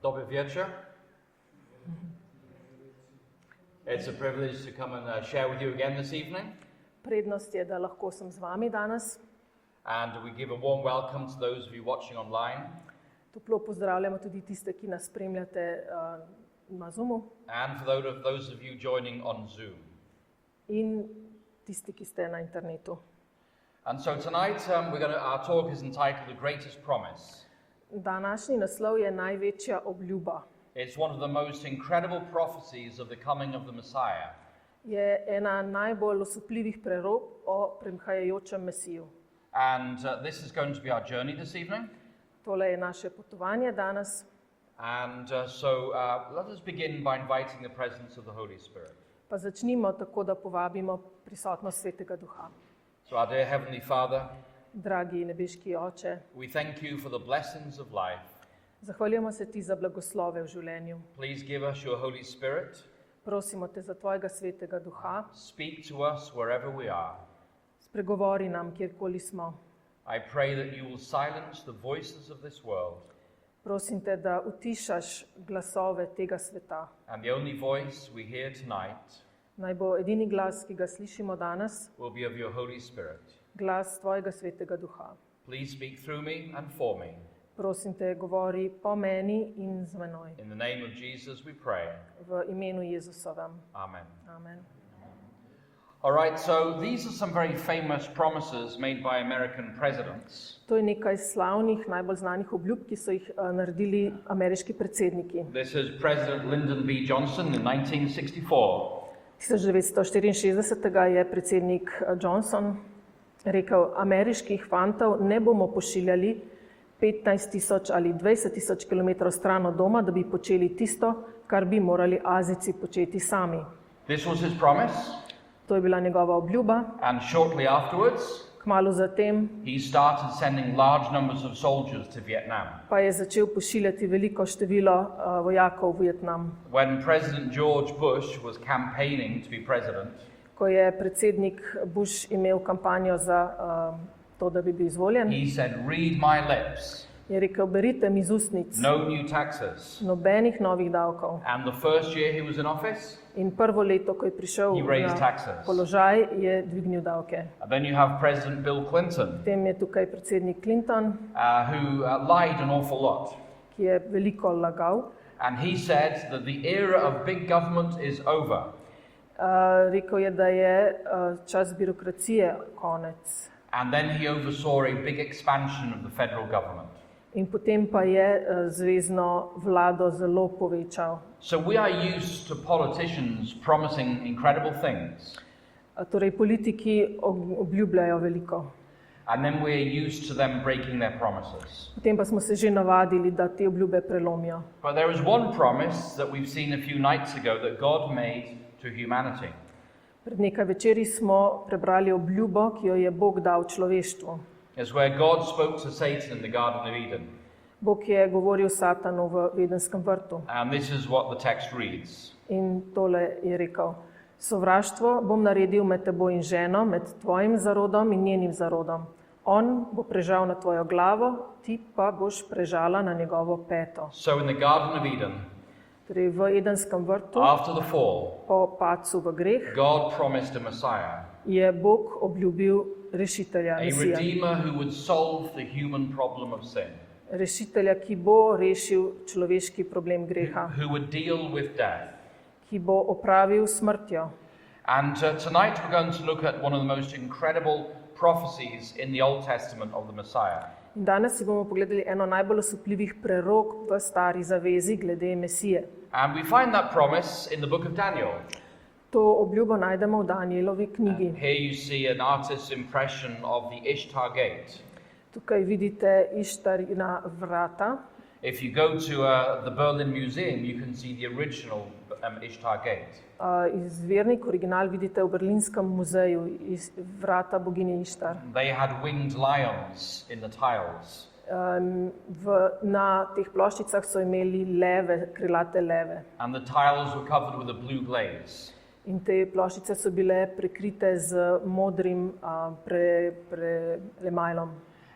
Dobry wieczór. It's a privilege to come and share with you again this evening. Prednost je, da lahko sem z vami danes. And we give a warm welcome to those of you watching online. Toplo pozdravljamo tudi tiste, ki nas spremljate na Zoomu. And for those of you joining on Zoom. In tisti, ki ste na internetu. And so tonight our talk is entitled The Greatest Promise. Današnji naslov je Največja obljuba. It's one of the most incredible prophecies of the coming of the Messiah. Je ena najbolj osupljivih prerok o prihajajočem Mesiju. And this is going to be our journey this evening. Tole je naše potovanje danes. And let us begin by inviting the presence of the Holy Spirit. Pa začnimo tako, da povabimo prisotnost Svetega Duha. So our dear Heavenly Father, Dragi nebeški Oče, we thank you for the blessings of life. zahvaljujemo se ti za blagoslove v življenju. Please give us your Holy Spirit. Prosimo te za tvojega Svetega Duha. Speak to us wherever we are. Spregovori nam, kjerkoli smo. I pray that you will silence the voices of this world. Prosim te, da utišaš glasove tega sveta. And the only voice we hear tonight Naj bo edini glas, ki ga slišimo danes, will be of your Holy Spirit. glas tvojega Svetega Duha. Please speak through me and for me. Prosim te, govori po meni in z menoj. In the name of Jesus we pray. V imenu Jezusovem. Amen. Amen. All right, so these are some very famous promises made by American presidents. To je nekaj slavnih, najbolj znanih obljub, ki so jih naredili ameriški predsedniki. This is President Lyndon B. Johnson in 1964. 1964 je predsednik Johnson rekel, ameriških fantov ne bomo pošiljali 15,000 ali 20,000 kilometrov stran od doma, da bi počeli tisto, kar bi morali Azijci početi sami. This was his promise. To je bila njegova obljuba. And shortly afterwards, Kmalu zatem he started sending large numbers of soldiers to Vietnam. pa je začel pošiljati veliko število vojakov v Vietnam. When President George Bush was campaigning to be president, Ko je predsednik Bush imel kampanjo za to, da bi bil izvoljen, he said, "Read my lips. je rekel, berite mi iz ustnic, No new taxes." nobenih novih davkov. And the first year he was in office, In prvo leto, ko je prišel He raised na taxes. položaj, je dvignil davke. and then you have President Bill Clinton, Potem je tukaj predsednik Clinton, who lied an awful lot. ki je veliko lagal. And he said that the era of big government is over. Rekel je, da je čas birokracije konec. And then he oversaw a big expansion of the federal government. In potem pa je zvezno vlado zelo povečal. So we are used to politicians promising incredible things. Torej politiki obljubljajo veliko. And then we're used to them breaking their promises. Potem pa smo se že navadili, da te obljube prelomijo. But there is one promise that we've seen a few nights ago that God made to humanity. Pred nekaj večeri smo prebrali obljubo, ki jo je Bog dal človeštvu. It's where God spoke to Satan in the Garden of Eden. Bog je govoril Satanu v Edenskem vrtu. And this is what the text reads. In tole je rekel. Sovraštvo bom naredil med teboj in ženo, med tvojim zarodom in njenim zarodom. On bo prežal na tvojo glavo, ti pa boš prežala na njegovo peto. So in the Garden of Eden, Torej v Edenskem vrtu, after the fall, po padcu v greh, God promised a Messiah, je Bog obljubil rešitelja, a Mesija. Redeemer who would solve the human problem of sin, Rešitelja, ki bo rešil človeški problem greha, who would deal with death. ki bo opravil smrtjo. And tonight we're going to look at one of the most incredible prophecies in the Old Testament of the Messiah. In danes si bomo pogledali eno najbolj osupljivih prerok v Stari zavezi glede Mesije. And we find that promise in the book of Daniel. To obljubo najdemo v Danielovi knjigi. Here you see an artist's impression of the Ishtar Gate. Tukaj vidite Ištarina vrata. If you go to the Berlin Museum, you can see the original Ishtar Gate. Izvirnik, original vidite v Berlinskem muzeju, iz vrata boginje Ištar. They had winged lions in the tiles. Na teh ploščicah so imeli leve, krilate leve. And the tiles were covered with a blue glaze. In te ploščice so bile prekrite z modrim premajlom.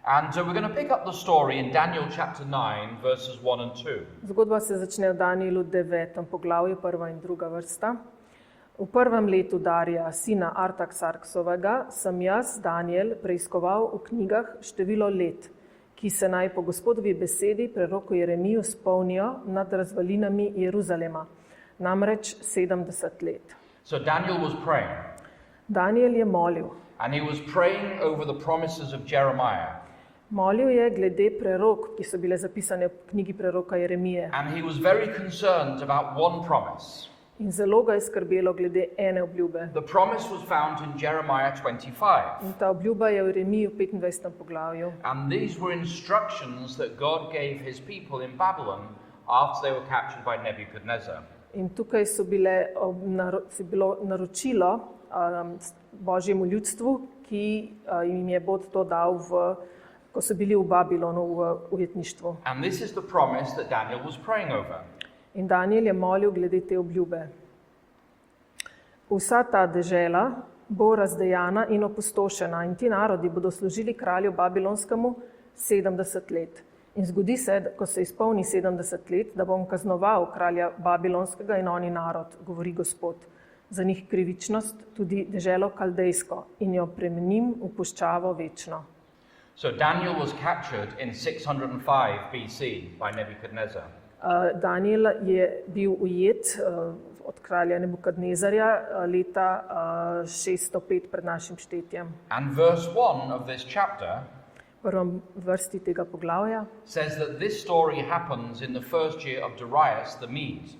And we're going to pick up the story in Daniel chapter 9, verses 1 and 2. Zgodba se začne v Danielu 9. poglavju, 1. in 2. vrsta. V prvem letu Darija, sina Artaksarksovega, sem jaz, Daniel, preiskoval v knjigah število let, ki se naj po Gospodovi besedi preroku Jeremiju spolnijo nad razvalinami Jeruzalema, namreč 70 let. So Daniel was praying, Daniel je molil. and he was praying over the promises of Jeremiah. Molil je glede prerok, ki so bile zapisane v knjigi preroka Jeremije. And he was very concerned about one promise. In zelo ga je skrbelo glede ene obljube. The promise was found in Jeremiah 25. In ta obljuba je v Jeremiji v 25. poglavju. And these were instructions that God gave his people in Babylon after they were captured by Nebuchadnezzar. In tukaj so bilo naročilo Božjemu ljudstvu, ki jim je Bog to dal, ko so bili v Babilonu v ujetništvu. And this is the promise that Daniel was praying over. In Daniel je molil glede te obljube. Vsa ta dežela bo razdejana in opustošena in ti narodi bodo služili kralju Babilonskemu 70 let. In zgodi se, ko se izpolni 70 let, da bom kaznoval kralja Babilonskega in oni narod, govori Gospod, za njih krivičnost, tudi deželo Kaldejsko, in jo premenim v puščavo večno. So Daniel was captured in 605 BC by Nebuchadnezzar. Daniel je bil ujet od kralja Nebukadnezarja leta 605 pred našim štetjem. And verse 1 of this chapter V prvem vrsti tega poglavja says that this story happens in the first year of Darius the Mede.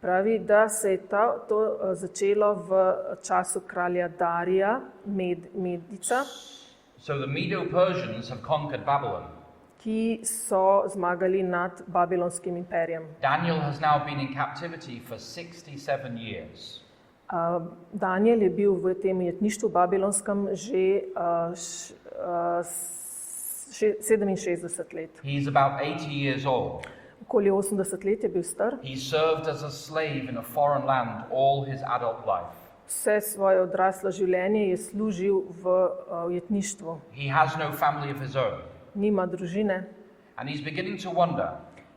pravi, da se je to začelo v času kralja Darija Medica, So the Medo-Persians have conquered Babylon. ki so zmagali nad Babilonskim imperijem. Daniel has now been in captivity for 67 years. Daniel je bil v tem ujetništvu babilonskem že 67 let. He's about 80 years old. Okoli 80 let je bil star. He served as a slave in a foreign land all his adult life. Vse svoje odraslo življenje je služil v ujetništvu. He has no family of his own. Nima družine And he's beginning to wonder,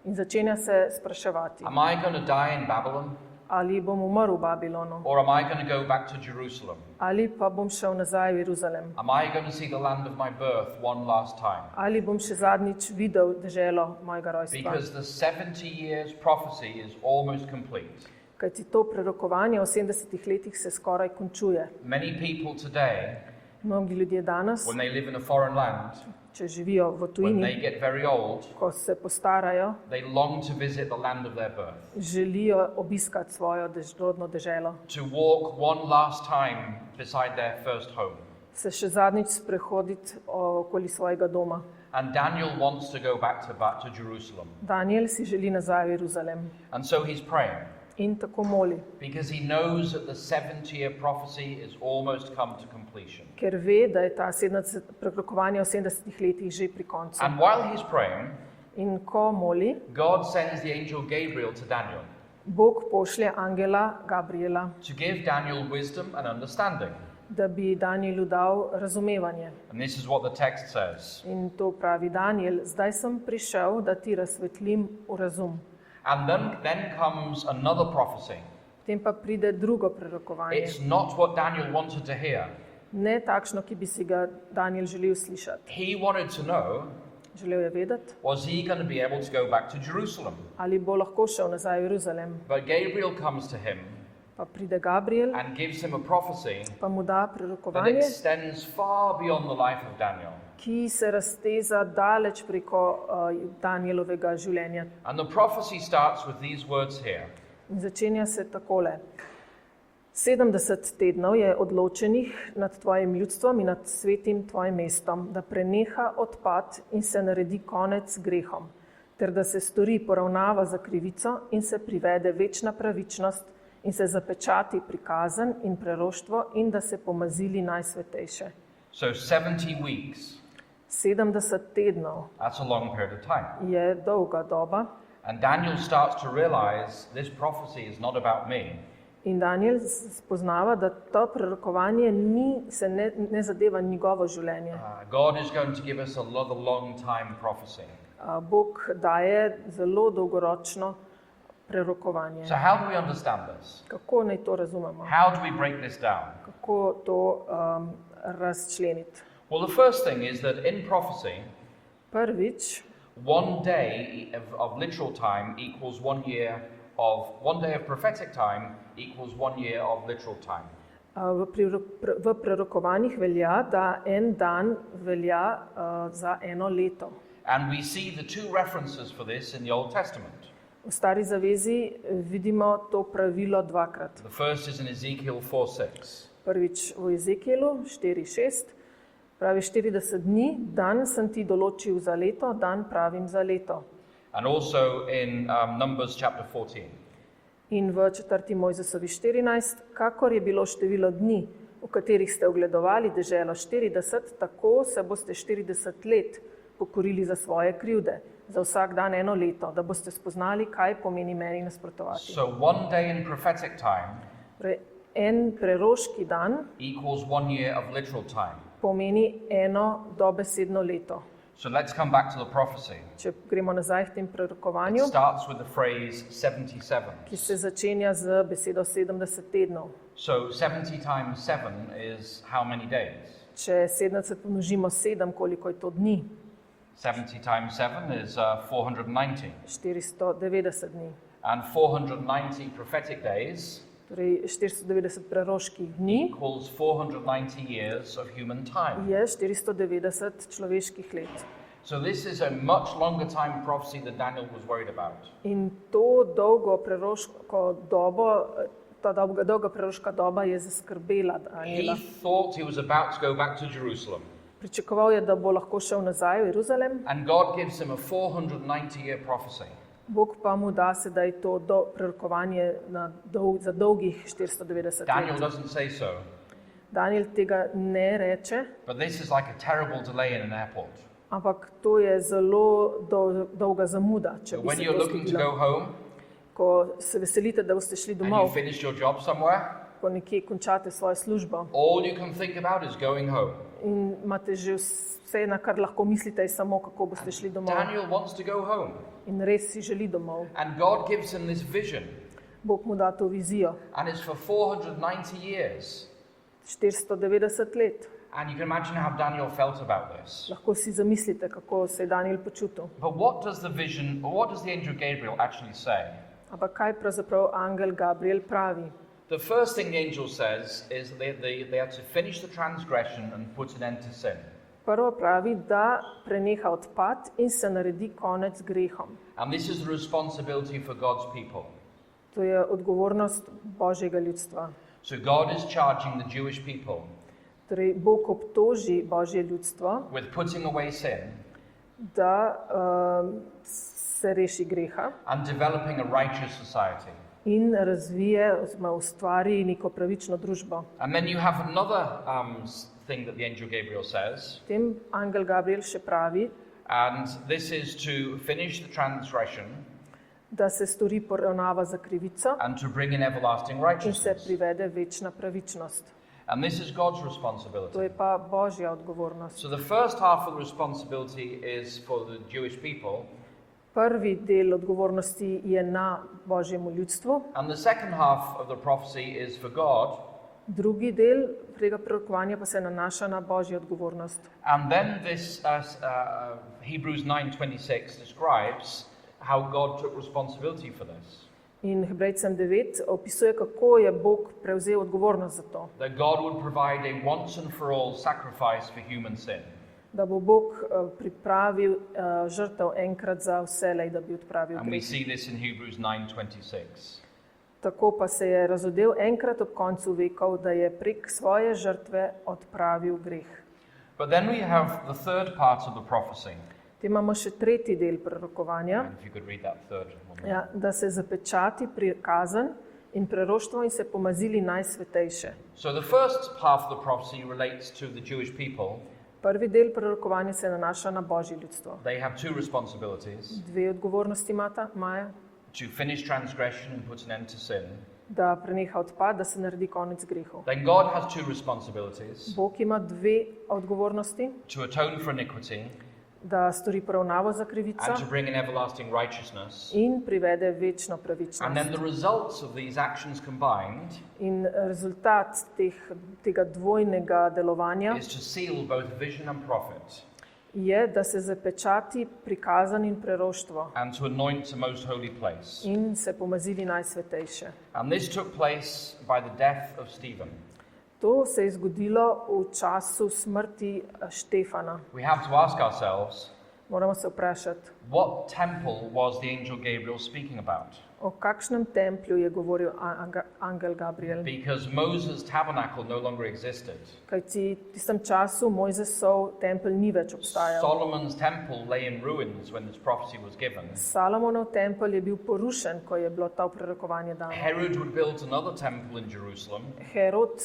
in začenja se spraševati, am I going to die in Babylon? ali bom umrl v Babilonu, Or am I going to go back to Jerusalem? ali pa bom šel nazaj v Jeruzalem, Am I going to see the land of my birth one last time? ali bom še zadnjič videl deželo mojega rojstva. Because the 70 years prophecy is almost complete. Kajti to prerokovanje o 70 letih se skoraj končuje. Many people today, Mnogi ljudje danes, when they live in a foreign land, če živijo v when they tujini, get very old, ko se postarajo, they long to visit the land of their birth, želijo obiskati svojo rodno deželo, to walk one last time beside their first home. se še zadnjič sprehoditi okoli svojega doma. And Daniel wants to go back to Jerusalem. Daniel si želi nazaj v Jeruzalem And so he's praying, in tako moli, because he knows that the 70-year prophecy is almost come to completion. ker ve, da je ta prerokovanje o 70 letih že pri koncu. And while he's praying, In ko moli, God sends the angel Gabriel to Daniel Bog pošlje angela Gabriela, to give Daniel wisdom and understanding. da bi Danielu dal razumevanje. And this is what the text says. In to pravi Daniel, zdaj sem prišel, da ti razsvetlim v razum. And then comes another prophecy. Potem pa pride drugo prerokovanje. It's not what Daniel wanted to hear. Ne takšno, ki bi si ga Daniel želel slišati. He wanted to know, Želel je vedeti, was he going to be able to go back to Jerusalem? ali bo lahko šel nazaj v Jeruzalem. But Gabriel comes to him Pa pride Gabriel, and gives him a prophecy pa mu da that prerokovanje, extends far beyond the life of Daniel. ki se razteza daleč preko Danielovega življenja. And the prophecy starts with these words here. In začenja se takole. 70 tednov je odločenih nad tvojim ljudstvom in nad svetim tvojim mestom, da preneha odpad in se naredi konec grehom, ter da se stori poravnava za krivico in se privede večna pravičnost in se zapečati prikazen in preroštvo in da se pomazili najsvetejše. So 70 weeks, 70 tednov that's a long period of time. je dolga doba And Daniel starts to realize this prophecy is not about me. In Daniel spoznava, da to prerokovanje se ne zadeva njegovo življenje. God is going to give us another long time prophecy. Bog daje zelo dolgoročno prerokovanje. So how do we understand this? Kako naj to razumemo? How do we break this down? Kako to razčleniti? Well, the first thing is that in prophecy, Prvič, one day of literal time equals 1 year of, 1 day of prophetic time equals 1 year of literal time. v prerokovanjih velja, da en dan velja za eno leto. And we see the two references for this in the Old Testament. V Stari zavezi vidimo to pravilo dvakrat. The first is in Ezekiel 4:6. Prvič v Ezekielu 4:6, pravi 40 dni, dan sem ti določil za leto, dan pravim za leto. And also in Numbers chapter 14. In v 4. Mojzesovi 14, kakor je bilo število dni, v katerih ste ogledovali deželo 40, tako se boste 40 let pokorili za svoje krivde, za vsak dan eno leto, da boste spoznali, kaj pomeni meni nasprotovati. So 1 day in prophetic time Torej, en preroški dan equals 1 year of literal time. pomeni eno dobesedno leto. So let's come back to the prophecy. Če gremo nazaj v tem It prerokovanju, starts with the phrase 77. ki se začenja z besedo 70 tednov. So 70 times 7 is how many days? Če 70 pomnožimo 7, koliko je to dni? 70 times 7 is 490. 490 dni. And 490 prophetic days Torej 490 preroških dni equals 490 years of human time. je 490 človeških let. So this is a much longer time prophecy that Daniel was worried about. In to dolgo preroško dobo, ta dolga preroška doba je zaskrbela He Daniela. thought he was about to go back to Jerusalem. Pričakoval je, da bo lahko šel nazaj v Jeruzalem, And God gives him a 490-year prophecy. Bog pa mu da sedaj to prerokovanje za dolgih 490 Daniel let. doesn't say so, Daniel tega ne reče, but this is like a terrible delay in an airport. ampak to je zelo dolga zamuda, če bi When se you're to looking to go zgodilo. home Ko se veselite, da boste šli and you domov, finished your job somewhere, ko nekje končate svojo službo all you can think about is going home. in imate že vse, na kar lahko mislite, je samo, kako boste šli domov. Daniel wants to go home. In res si želi domov. And God gives him this vision. Bog mu da to vizijo. And it's for 490 years. 490 let. And you can imagine how Daniel felt about this. Lahko si zamislite, kako se je Daniel počutil. But what does the vision, or what does the angel Gabriel actually say? Ampak kaj pravzaprav angel Gabriel pravi? The first thing the angel says is that they are to finish the transgression and put an end to sin. Prvo pravi, da preneha odpad in se naredi konec grehom. And this is the responsibility for God's people. To je odgovornost Božjega ljudstva. So God is charging the Jewish people Torej, Bog obtoži Božje ljudstvo, with putting away sin da se reši greha and developing a righteous society. in razvije, oziroma ustvari neko pravično družbo. And then you have another thing that the angel Gabriel says, Potem angel Gabriel še pravi, and this is to finish the transgression da se stori poravnava za krivico and to bring in everlasting in se righteousness. privede večna pravičnost. And this is God's To je responsibility. pa Božja odgovornost. So the first half of the responsibility is for the Jewish people, Prvi del odgovornosti je na Božjemu ljudstvu, and the second half of the prophecy is for God. drugi del tega prerokovanja pa se nanaša na Božjo odgovornost. And then this Hebrews 9:26 describes how God took responsibility for this. In Hebrejcem 9 opisuje, kako je Bog prevzel odgovornost za to. That God would provide a once and for all sacrifice for human sin. Da bo Bog pripravil žrtev enkrat za vselej, da bi odpravil And we greh. see this in Hebrews 9:26. Tako pa se je razodel enkrat ob koncu vekov, da je prek svoje žrtve odpravil greh. But then we have the third part of the prophecy. Te imamo še tretji del prerokovanja, And if you could read that third one. ja, da se zapečati prikazen in preroštvo in se pomazili najsvetejše. So the first half of the prophecy relates to the Jewish people. Prvi del prerokovanja se nanaša na Božje ljudstvo. They have two responsibilities: Dve odgovornosti imajo, to finish transgression and put an end to sin, da preneha odpad, da se naredi konec grehu. then God has two responsibilities: Bog ima dve odgovornosti, to atone for iniquity da stori poravnavo za krivico and to bring in everlasting righteousness. in privede večno And then pravičnost. the results of these actions combined In rezultat tega dvojnega delovanja is to seal both vision and prophet, je, da se zapečati prikazan in preroštvo and to anoint the most holy place. in se pomazili najsvetejše. And this took place by the death of Stephen. To se je zgodilo v času smrti Štefana. We have to ask ourselves, Moramo se vprašati, what temple was the angel Gabriel speaking about? o kakšnem templju je govoril angel Gabriel. Because Moses' tabernacle no longer existed. Kajti v tistem času Mojzesov tempelj ni več obstajal. Solomon's temple lay in ruins when this prophecy was given. Salomonov tempelj je bil porušen, ko je bilo to prorokovanje dano. Herod would build another temple in Jerusalem. Herod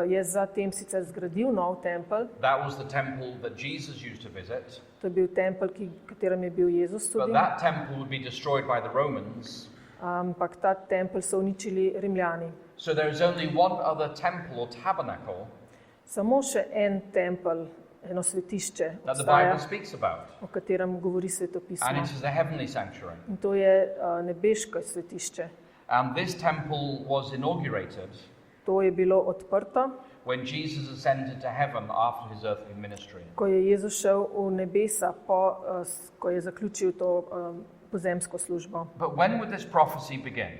je zatem sicer zgradil nov tempelj. That was the temple that Jesus used to visit. To je bil tempelj, katerem je bil Jezus But tudi. that temple would be destroyed by the Romans. Ampak ta tempelj so uničili Rimljani. So there is only one other temple or tabernacle Samo še en tempelj, eno svetišče that the obstaja, Bible speaks about. o katerem govori And svetopismo. it is the heavenly sanctuary. In to je nebeško svetišče. And this temple was inaugurated To je bilo odprto, when Jesus ascended to heaven after his earthly ministry. ko je Jezus šel v nebesa, ko je zaključil to pozemsko službo. But when would this prophecy begin?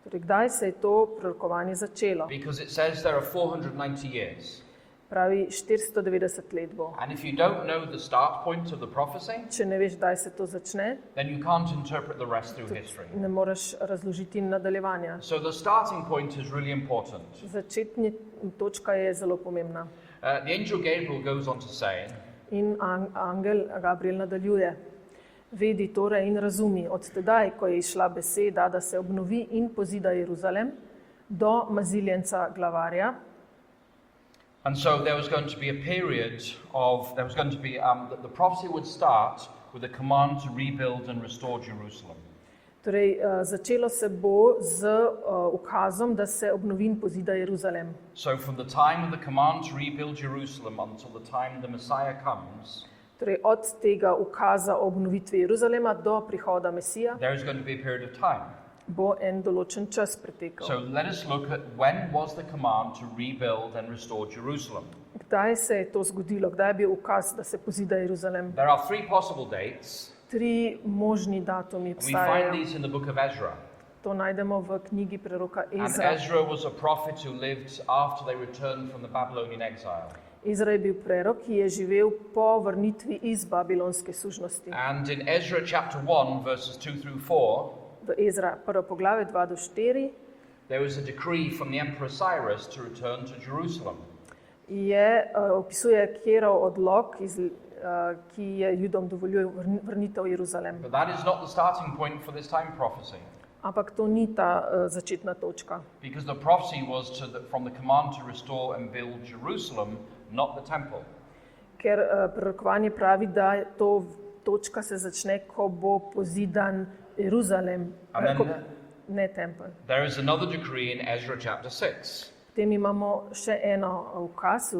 Torej, kdaj se je to prorokovanje začelo? Because it says there are 490 years. Pravi, 490 let bo. And if you don't know the start point of the prophecy, Če ne veš, kdaj se to začne, then you can't interpret the rest through history. ne moreš razložiti nadaljevanja. So the starting point is really important. Začetna točka je zelo pomembna. The angel Gabriel goes on to say, In angel Gabriel nadaljuje. Vedi torej in razumi, od tedaj, ko je izšla beseda, da se obnovi in pozida Jeruzalem, do maziljenca glavarja. and so there was going to be a period of, there was going to be, the prophecy would start with a command to rebuild and restore Jerusalem. Torej, začelo se bo z ukazom, da se obnovi in pozida Jeruzalem. So from the time of the command to rebuild Jerusalem until the time the Messiah comes, Torej, od tega ukaza o obnovitvi Jeruzalema do prihoda Mesija there is going to be a period of time. bo en določen čas pretekel. So let us look at when was the command to rebuild and restore Jerusalem. Kdaj se je to zgodilo? Kdaj je bil ukaz, da se pozida Jeruzalem? There are three possible dates. 3 možni datumi We find obstajajo. these in the book of Ezra. To najdemo v knjigi preroka And Ezra. Ezra was a prophet who lived after they returned from the Babylonian exile. Ezra je bil prerok, ki je živel po vrnitvi iz babilonske sužnosti. And in Ezra chapter 1, verses 2 through 4, V Ezra prvo poglavje 2 do 4 there was a decree from the Emperor Cyrus to return to Jerusalem. opisuje Kjerov odlok, ki je Judom dovoljuje vrnitev v Jeruzalem. But that is not the starting point for this time prophecy. Ampak to ni ta začetna točka. Because the prophecy was from the command to restore and build Jerusalem, not the temple. Ker prorokovanje pravi, da je to točka se začne, ko bo pozidan Jeruzalem, ne tempelj. There is another decree in Ezra chapter 6. Potem imamo še eno ukaz,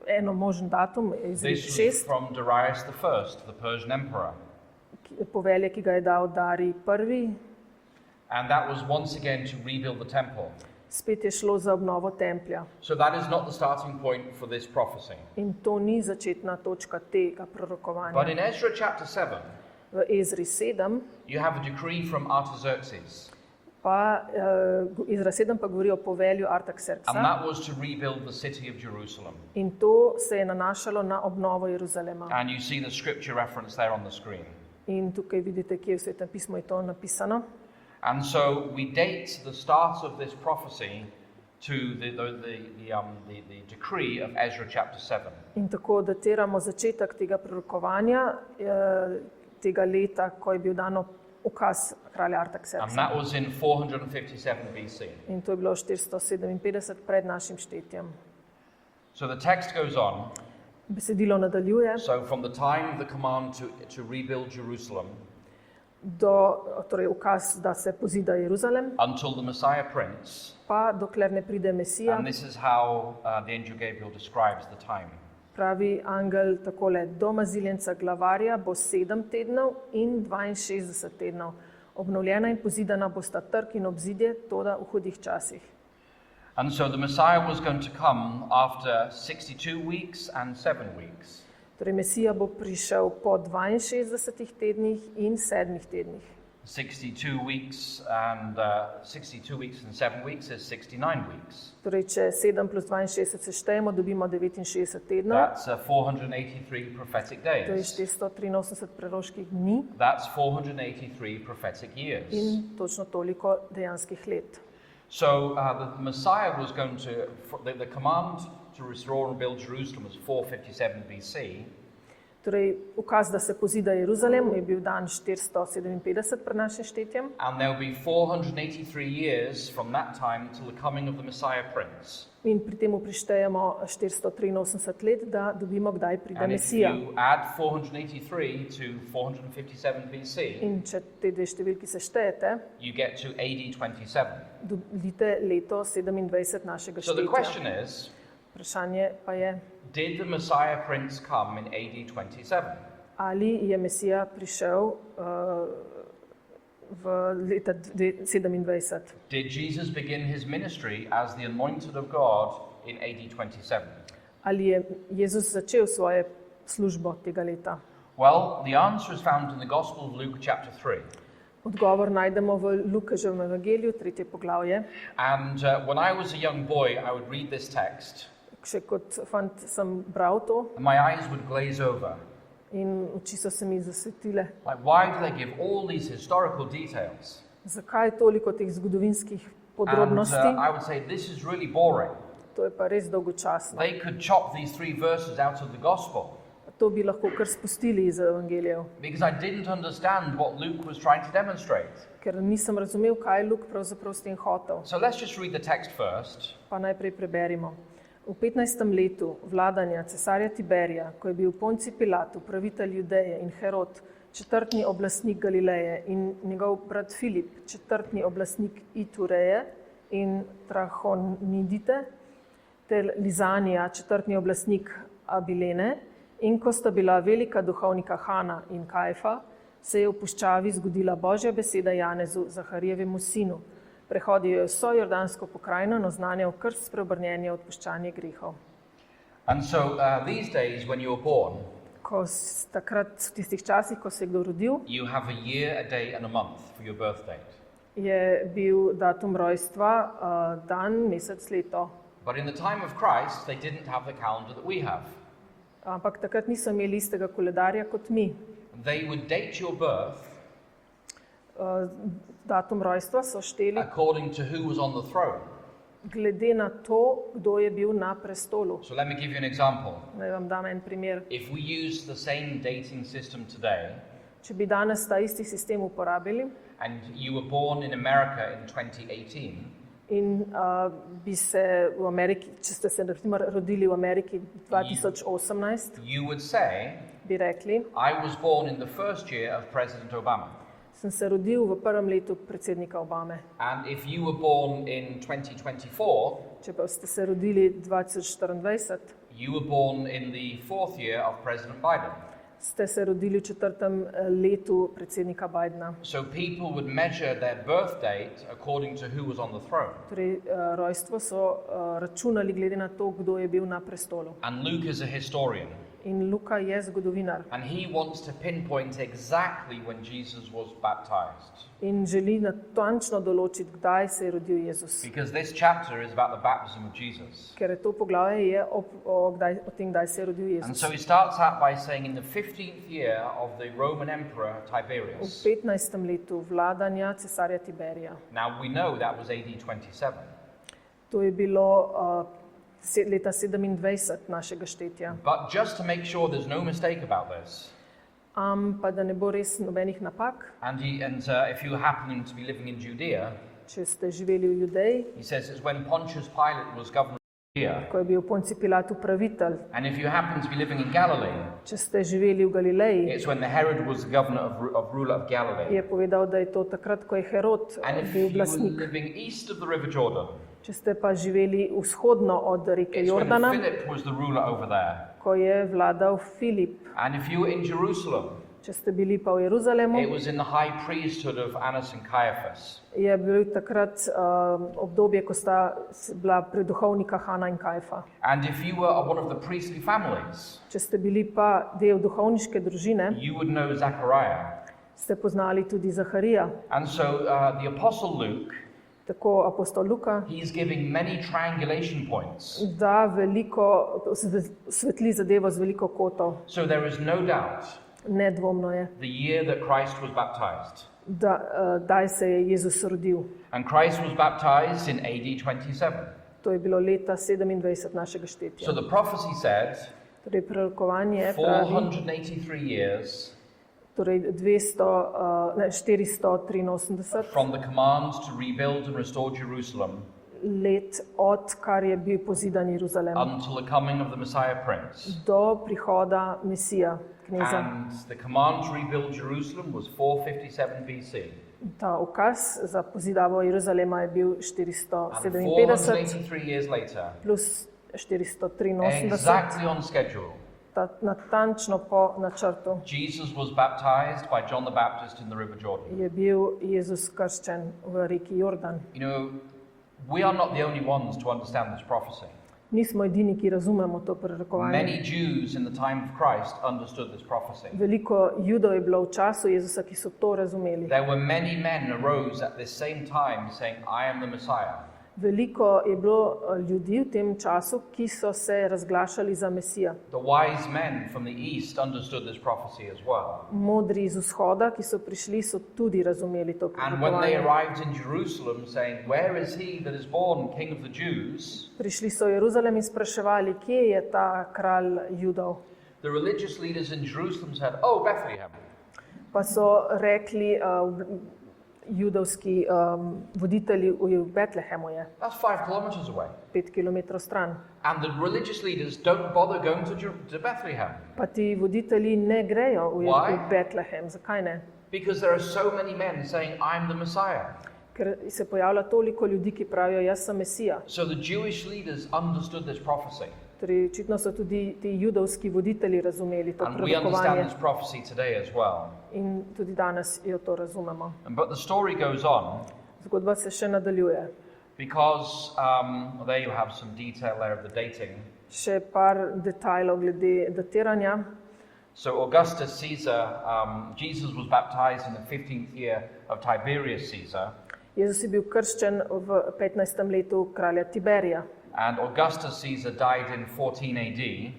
eno možen datum, Ezra This was 6, from Darius I, the Persian emperor. povelje, ki ga je dal Darij I. And that was once again to rebuild the temple. Spet je šlo za obnovo templja. So that is not the starting point for this prophecy. In to ni začetna točka tega But prorokovanja. in Ezra chapter 7, V Ezri 7, you have a decree from Artaxerxes. pa Ezra 7 pa govori o povelju And Artaxerxa. that was to rebuild the city of Jerusalem. In to se je nanašalo na obnovo Jeruzalema. And you see the scripture reference there on the screen. In tukaj vidite, kje v Svetem pismu je to napisano. And so we date the start of this prophecy to the decree of Ezra chapter 7. In tako datiramo začetek tega prorokovanja, tega leta, ko je bil dano ukaz kralja And Artaxerxa. that was in 457 BC. In to je bilo 457 pred našim štetjem. So the text goes on. Besedilo nadaljuje. So from the time of the command to rebuild Jerusalem, torej ukaz, da se pozida Jeruzalem, until the Messiah Prince. pa dokler ne pride Mesija, And this is how the angel Gabriel describes the time. pravi angel takole, do maziljenca glavarja bo 7 tednov in 62 tednov. Obnovljena in pozidana bosta trg in obzidje, toda v hudih časih. And so the Messiah was going to come after 62 weeks and 7 weeks. Torej, Mesija bo prišel po 62 tednih in 7 tednih. 62 weeks and 7 weeks is 69 weeks. Torej, če 7 plus 62 seštejemo, dobimo 69 tednov. That's 483 prophetic To je days. 483 proroških dni That's 483 prophetic years. in točno toliko dejanskih let. So the Messiah was going to, the command to restore and build Jerusalem was 457 BC. Torej, ukaz, da se pozida Jeruzalem, je bil dan 457 pred našim štetjem. And there will be 483 years from that time till the coming of the Messiah Prince. In pri tem prištejemo 483 let, da dobimo, kdaj pride And if Mesija. you add 483 to 457 BC, In če te dve številki seštejete, you get to AD 27. dobite leto 27 našega So the štetja. question is, Vprašanje pa je, did the Messiah Prince come in AD 27? ali je Mesija prišel v leta 27. Did Jesus begin his ministry as the anointed of God in AD 27? Ali je Jezus začel svojo službo tega leta? Well, the answer is found in the Gospel of Luke chapter 3. Odgovor najdemo v Lukaževem evangeliju, 3. poglavje. And when I was a young boy, I would read this text, Še kot fant sem bral to and my eyes would glaze over. in oči so se mi zasvetile. Like, why do they give all these historical details? Zakaj toliko teh zgodovinskih And podrobnosti? I would say, this is really boring. To je pa res dolgočasno. They could chop these 3 verses out of the Gospel, To bi lahko kar spustili iz evangelijev, because I didn't understand what Luke was trying to demonstrate. ker nisem razumel, kaj je Luk pravzaprav s tem hotel. So let's just read the text first. Pa najprej preberimo. V 15. letu vladanja cesarja Tiberija, ko je bil Ponci Pilat, upravitelj Judeje, in Herod, četrtni oblastnik Galileje, in njegov brat Filip, četrtni oblastnik Itureje in Trahonidite, ter Lizanija, četrtni oblastnik Abilene, in ko sta bila velika duhovnika Hana in Kajfa, se je v puščavi zgodila Božja beseda Janezu, Zaharijevemu sinu. Prehodil je vso jordansko pokrajino in oznanjal krst spreobrnjenja, odpuščanje grehov. And so these days, when you were born, Takrat, v tistih časih, ko se je kdo rodil, you have a year, a day, and a month for your birth date. je bil datum rojstva dan, mesec, leto. But in the time of Christ, they didn't have the calendar that we have. Ampak takrat niso imeli istega koledarja kot mi. They would date your birth Datum rojstva so šteli according to who was on the throne. glede na to, kdo je bil na prestolu. So let me give you an example. Naj vam dam en primer. If we use the same dating system today, Če bi danes ta isti sistem uporabili and you were born in America in 2018, in bi se v Ameriki, če ste se rodili v Ameriki 2018, you would say, bi rekli, I was born in the first year of President Obama. sem se rodil v prvem letu predsednika Obame. And if you were born in 2024, Če pa ste se rodili 2024, you were born in the fourth year of President Biden. ste se rodili v četrtem letu predsednika Bidena. So people would measure their birth date according to who was on the throne. Torej, rojstvo so računali glede na to, kdo je bil na prestolu. And Luke is a historian. In Luka je zgodovinar And he wants to pinpoint exactly when Jesus was baptized. in želi natančno določiti, kdaj se je rodil Jezus. Because this chapter is about the baptism of Jesus. Ker je to poglavje je o tem, kdaj se je rodil And Jezus. so he starts out by saying in the 15th year of the Roman Emperor V Tiberius. 15. letu vladanja cesarja Tiberija. Now we know that was AD 27. To je bilo leta 27 našega štetja. But just to make sure there's no mistake about this, Pa da ne bo res nobenih napak, and if you happen to be living in Judea, če ste živeli v Judeji, he says it's when Pontius Pilate was governor of ko je bil Ponci Pilat upravitelj. And if you happen to be living in Galilee, Če ste živeli v Galileji, it's when the Herod was the governor of ruler of Galilee. je povedal, da je to takrat, ko je Herod And if bil you were oblastnik. living east of the River Jordan, Če ste pa živeli vzhodno od reke it's when Jordana, Philip was the ruler over there. ko je vladal Filip. And if you were in Jerusalem, Če ste bili pa v Jeruzalemu, it was in the high priesthood of Annas and Caiaphas. je bil takrat obdobje, ko sta bila preduhovnika Hana in Kajfa. And if you were one of the priestly families, Če ste bili pa del duhovniške družine, you would know Zechariah. ste poznali tudi Zaharija. And so the Apostle Luke, Tako apostol Luka he's giving many triangulation points. da veliko svetli zadevo z veliko kotov. So there is no doubt Nedvomno je, the year that Christ was baptized. da daj se je Jezus rodil. And Christ was baptized in AD 27. To je bilo leta 27 našega So štetja. the prophecy said Torej prorokovanje pravi, 483 years torej 483 from the command to rebuild and restore Jerusalem let od kar je bil pozidan Jeruzalem until the coming of the Messiah Prince. do prihoda Mesija, kneza. And the command to rebuild Jerusalem was 457 BC. Ta ukaz za pozidavo Jeruzalema je bil And 457 483 years later, plus 483, exactly on schedule, natančno po načrtu Jesus was baptized by John the Baptist in the River Jordan. je bil Jezus krščen v reki Jordan. You know, we are not the only ones to understand this prophecy. Nismo edini, ki razumemo to prorokovanje. Many Jews in the time of Christ understood this prophecy. Veliko Judov je bilo v času Jezusa, ki so to razumeli. There were many men arose at this same time saying, I am the Messiah. Veliko je bilo ljudi v tem času, ki so se razglašali za Mesija. The wise men from the east understood this prophecy as well. Modri iz vzhoda, ki so prišli, so tudi razumeli to And when they prorokovanje. arrived in Jerusalem saying, where is he that is born King of the Jews? Prišli so v Jeruzalem in spraševali, kje je ta kralj Judov. The religious leaders in Jerusalem said, oh, Bethlehem. Pa so rekli, judovski voditelji v Betlehemu je, That's 5 kilometers away. 5 kilometrov stran. And the religious leaders don't bother going to Bethlehem Pa ti voditelji ne grejo Why? v Betlehem. Zakaj ne? because there are so many men saying, I'm the Messiah. Ker se pojavlja toliko ljudi, ki pravijo, jaz sem Mesija. So the Jewish leaders understood this prophecy. Torej, očitno so tudi ti judovski voditelji razumeli to And we understand prorokovanje this prophecy today as well. in tudi danes jo to razumemo. But the story goes on Zgodba se še nadaljuje. because there you have some detail there of the dating. Še par detajlov glede datiranja. So Augustus Caesar, Jesus was baptized in the 15th year of Tiberius Caesar. Jezus je bil krščen v 15. letu kralja Tiberija. And Augustus Caesar died in 14 AD.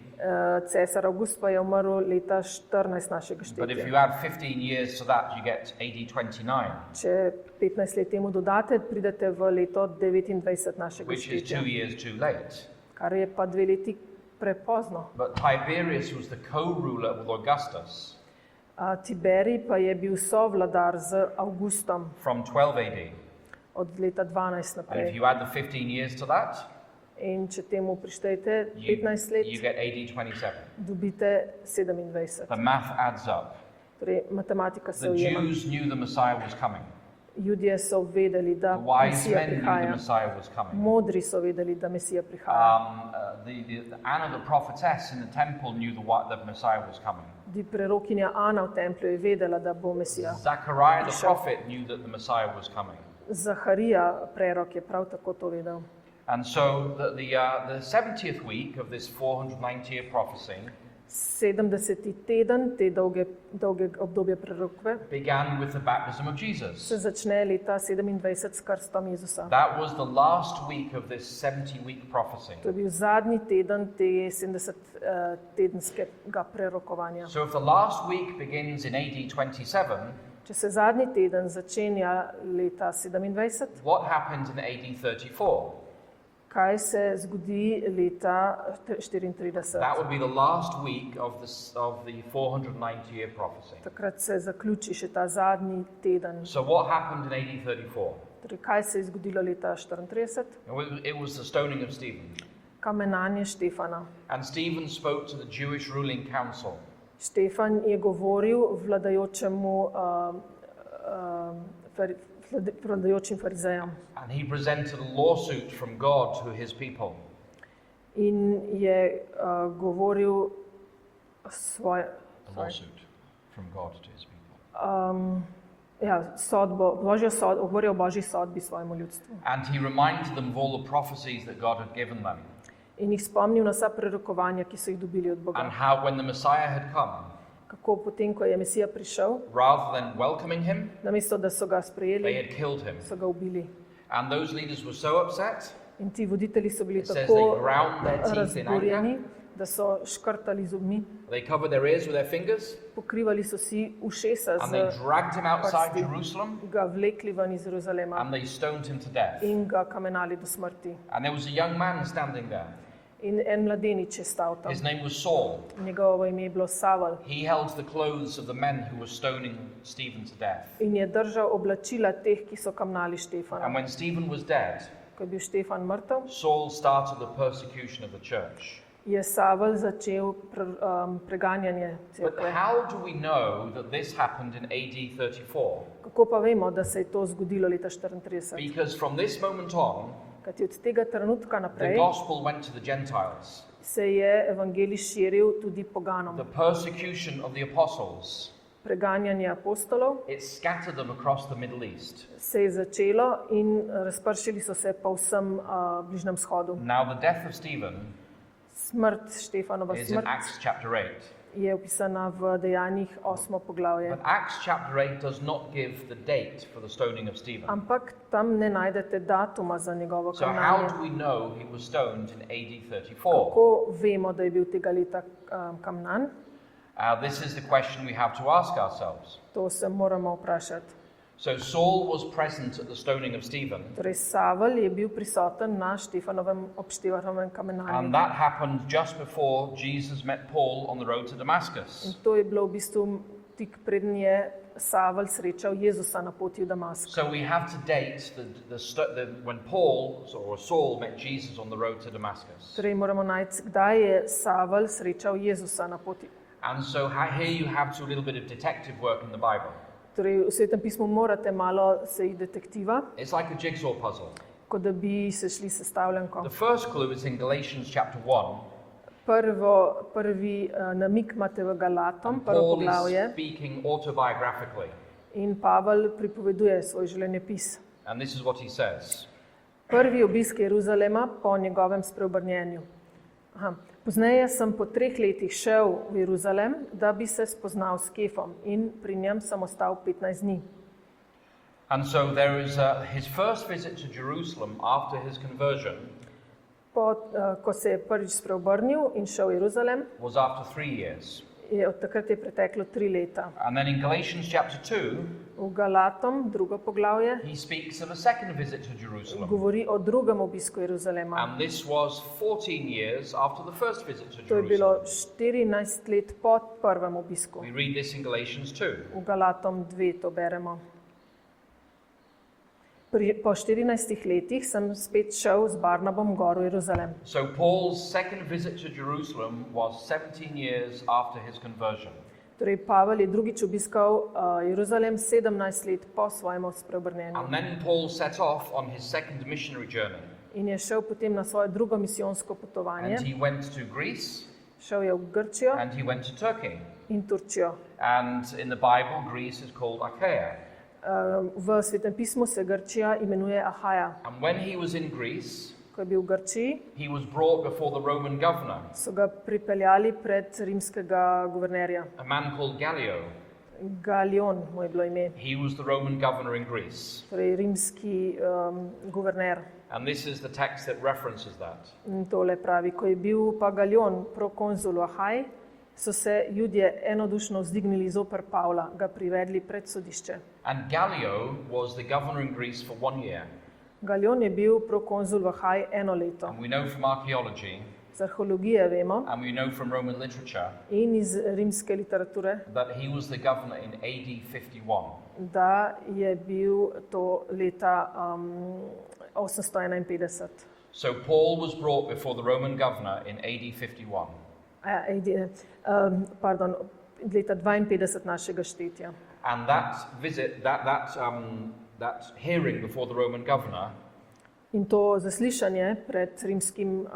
Cesar August pa je umrl leta 14 našega But if you štetja. add 15 years to that, you get AD 29, Če 15 let temu dodate, pridete v leto 29 našega which is 2 štetja, years too late. kar je pa 2 leti prepozno. But Tiberius was the co-ruler with Augustus Tiberij pa je bil sovladar z Augustom from 12 AD. od leta 12 And if naprej. you add the 15 years to that, In če temu prištejete you 15 let, get AD 27. dobite 27. The math adds up. Torej, matematika se The ujema. Jews knew the Messiah was coming. Ljudje so vedeli, da The wise Mesija men knew the prihaja. Messiah was coming. Modri so vedeli, da Mesija prihaja. Anna, the prophetess in the temple, knew the Messiah was coming. Tudi prerokinja Ana v templju je vedela, da bo Mesija. Zechariah the Sure. prophet knew that the Messiah was coming. Zaharija, prerok, je prav tako to vedel. And so the 70th week of this 490-year prophecy 70. teden te dolge obdobje prerokve began with the baptism of Jesus. se začne leta 27 s krstom Jezusa. That was the last week of this 70-week prophecy. To je bil zadnji teden te 70-tedenskega prerokovanja. So if the last week begins in AD 27, Če se zadnji teden začenja leta 27, what happened in AD 34? kaj se zgodi leta 34? That would be the last week of the 490-year prophecy. Takrat se zaključi še ta zadnji teden. So what happened in AD 34? Torej, kaj se je zgodilo leta 34? It was the stoning of Stephen. Kamenanje Štefana. And Stephen spoke to the Jewish ruling council. Štefan je govoril vladajočim farizejem And he presented a lawsuit from God to his people. in je govoril svoje, A lawsuit from God to his people. govoril o božji sodbi svojemu ljudstvu. And he reminded them of all the prophecies that God had given them. In jih spomnil na vsa prerokovanja, ki so jih dobili od And Boga. how when the Messiah had come, Kako potem, ko je Mesija prišel, rather than welcoming him, namesto da so ga they sprejeli, had killed him. so ga ubili. And those leaders were so upset, In ti voditelji so bili It says tako they ground their teeth in razburjeni, da so škrtali zobmi, they covered their ears with their fingers, pokrivali so si ušesa and they z dragged him outside prsti, Jerusalem, ga vlekli ven iz Jeruzalema and they stoned him to death. in ga kamenali do smrti. And there was a young man standing there. In en mladenič je stal tam. His name was Saul. Njegovo ime je bilo Savel He held the clothes of the men who were stoning Stephen to death. in je držal oblačila teh, ki so kamnali And Štefana. when Stephen was dead, Ko je bil Štefan mrtev, Saul started the persecution of the church. je Savel začel preganjanje But cerkve. how do we know that this happened in AD 34? Kako pa vemo, da se je to zgodilo leta 34? Because from this moment on, Kajti od tega trenutka the naprej gospel went to the Gentiles. se je evangelij širil tudi poganom. The persecution of the apostles, Preganjanje apostolov it scattered them across the Middle East. se je začelo in razpršili so se po vsem Bližnjem shodu. Now, the death of Stephen Smrt, Štefanova is in smrt, Acts chapter 8. je opisana v Dejanjih 8. poglavje. But Acts chapter 8 does not give the date for the stoning of Stephen. Ampak tam ne najdete datuma za njegovo So, how kamnanje. do we know he was stoned in AD 34? Kako vemo, da je bil tega leta kamnan? This is the question we have to ask ourselves. To se moramo vprašati. So, Saul was present at the stoning of Stephen, Torej, Savel je bil prisoten na Štefanovem obštevanovem and kamenanju. that happened just before Jesus met Paul on the road to In Damascus. to je bilo v bistvu tik preden je Savel srečal Jezusa na poti v Damask. So we have to date when Paul or Saul met Jesus on the road to Damascus. Torej, moramo najti, kdaj je Savel srečal Jezusa na poti. And so here you have to a little bit of detective work in the Bible. Torej, v Svetem pismu morate malo se iti detektiva, It's like a jigsaw puzzle. kot da bi se šli sestavljanko. The first clue is in Galatians chapter 1. Prvi namik imate v Galatom, prvo Paul poglavje, is speaking autobiographically. in Pavel pripoveduje svoj življenjepis. And this is what he says. Prvi obisk Jeruzalema po njegovem spreobrnjenju. Pozneje sem po 3 letih šel v Jeruzalem, da bi se spoznal s Kefom in pri njem sem ostal 15 dni. And so there is his first visit to Jerusalem after his conversion Ko se je prvič spreobrnil in šel v Jeruzalem, was after 3 years. od takrat je preteklo 3 leta. And then in Galatians chapter 2, V Galatom, drugo poglavje, he speaks of a second visit to Jerusalem. govori o drugem obisku Jeruzalema. And this was 14 years after the first visit to To je bilo Jerusalem. 14 let po prvem obisku. We read this in Galatians 2. V Galatom 2 to beremo. Po 14 letih sem spet šel z Barnabom gor v Jeruzalem. So Paul's second visit to Jerusalem was 17 years after his conversion. Torej, Pavel je drugič obiskal Jeruzalem 17 let po svojem spreobrnenju. And then Paul set off on his second missionary journey. In je šel potem na svoje drugo misijonsko potovanje. And he went to Greece Šel je v Grčijo and he went to Turkey. in Turčijo. And in the Bible, Greece is called Achaia. V Svetem pismu se Grčija imenuje Ahaja. And when he was in Greece, Ko je bil v Grčiji, he was brought before the Roman governor, so ga pripeljali pred rimskega guvernerja. a man called Gallio. Galion mu je bilo ime, He was the Roman governor in Greece. torej rimski guverner. And this is the text that references that. In tole pravi, ko je bil pa Galion prokonzul v Ahaji, so se Judje enodušno vzdignili zoper Pavla, ga privedli pred sodišče. And Gallio was the governor in Greece for 1 year. Galion je bil prokonzul v Ahaji 1 leto. And we know from archaeology Z arheologije vemo and we know from Roman literature in iz rimske literature, that he was the governor in AD 51. da je bil to leta 851. So Paul was brought before the Roman governor in AD 51. Leta 52 našega štetja. And that visit, that hearing before the Roman governor In to zaslišanje pred rimskim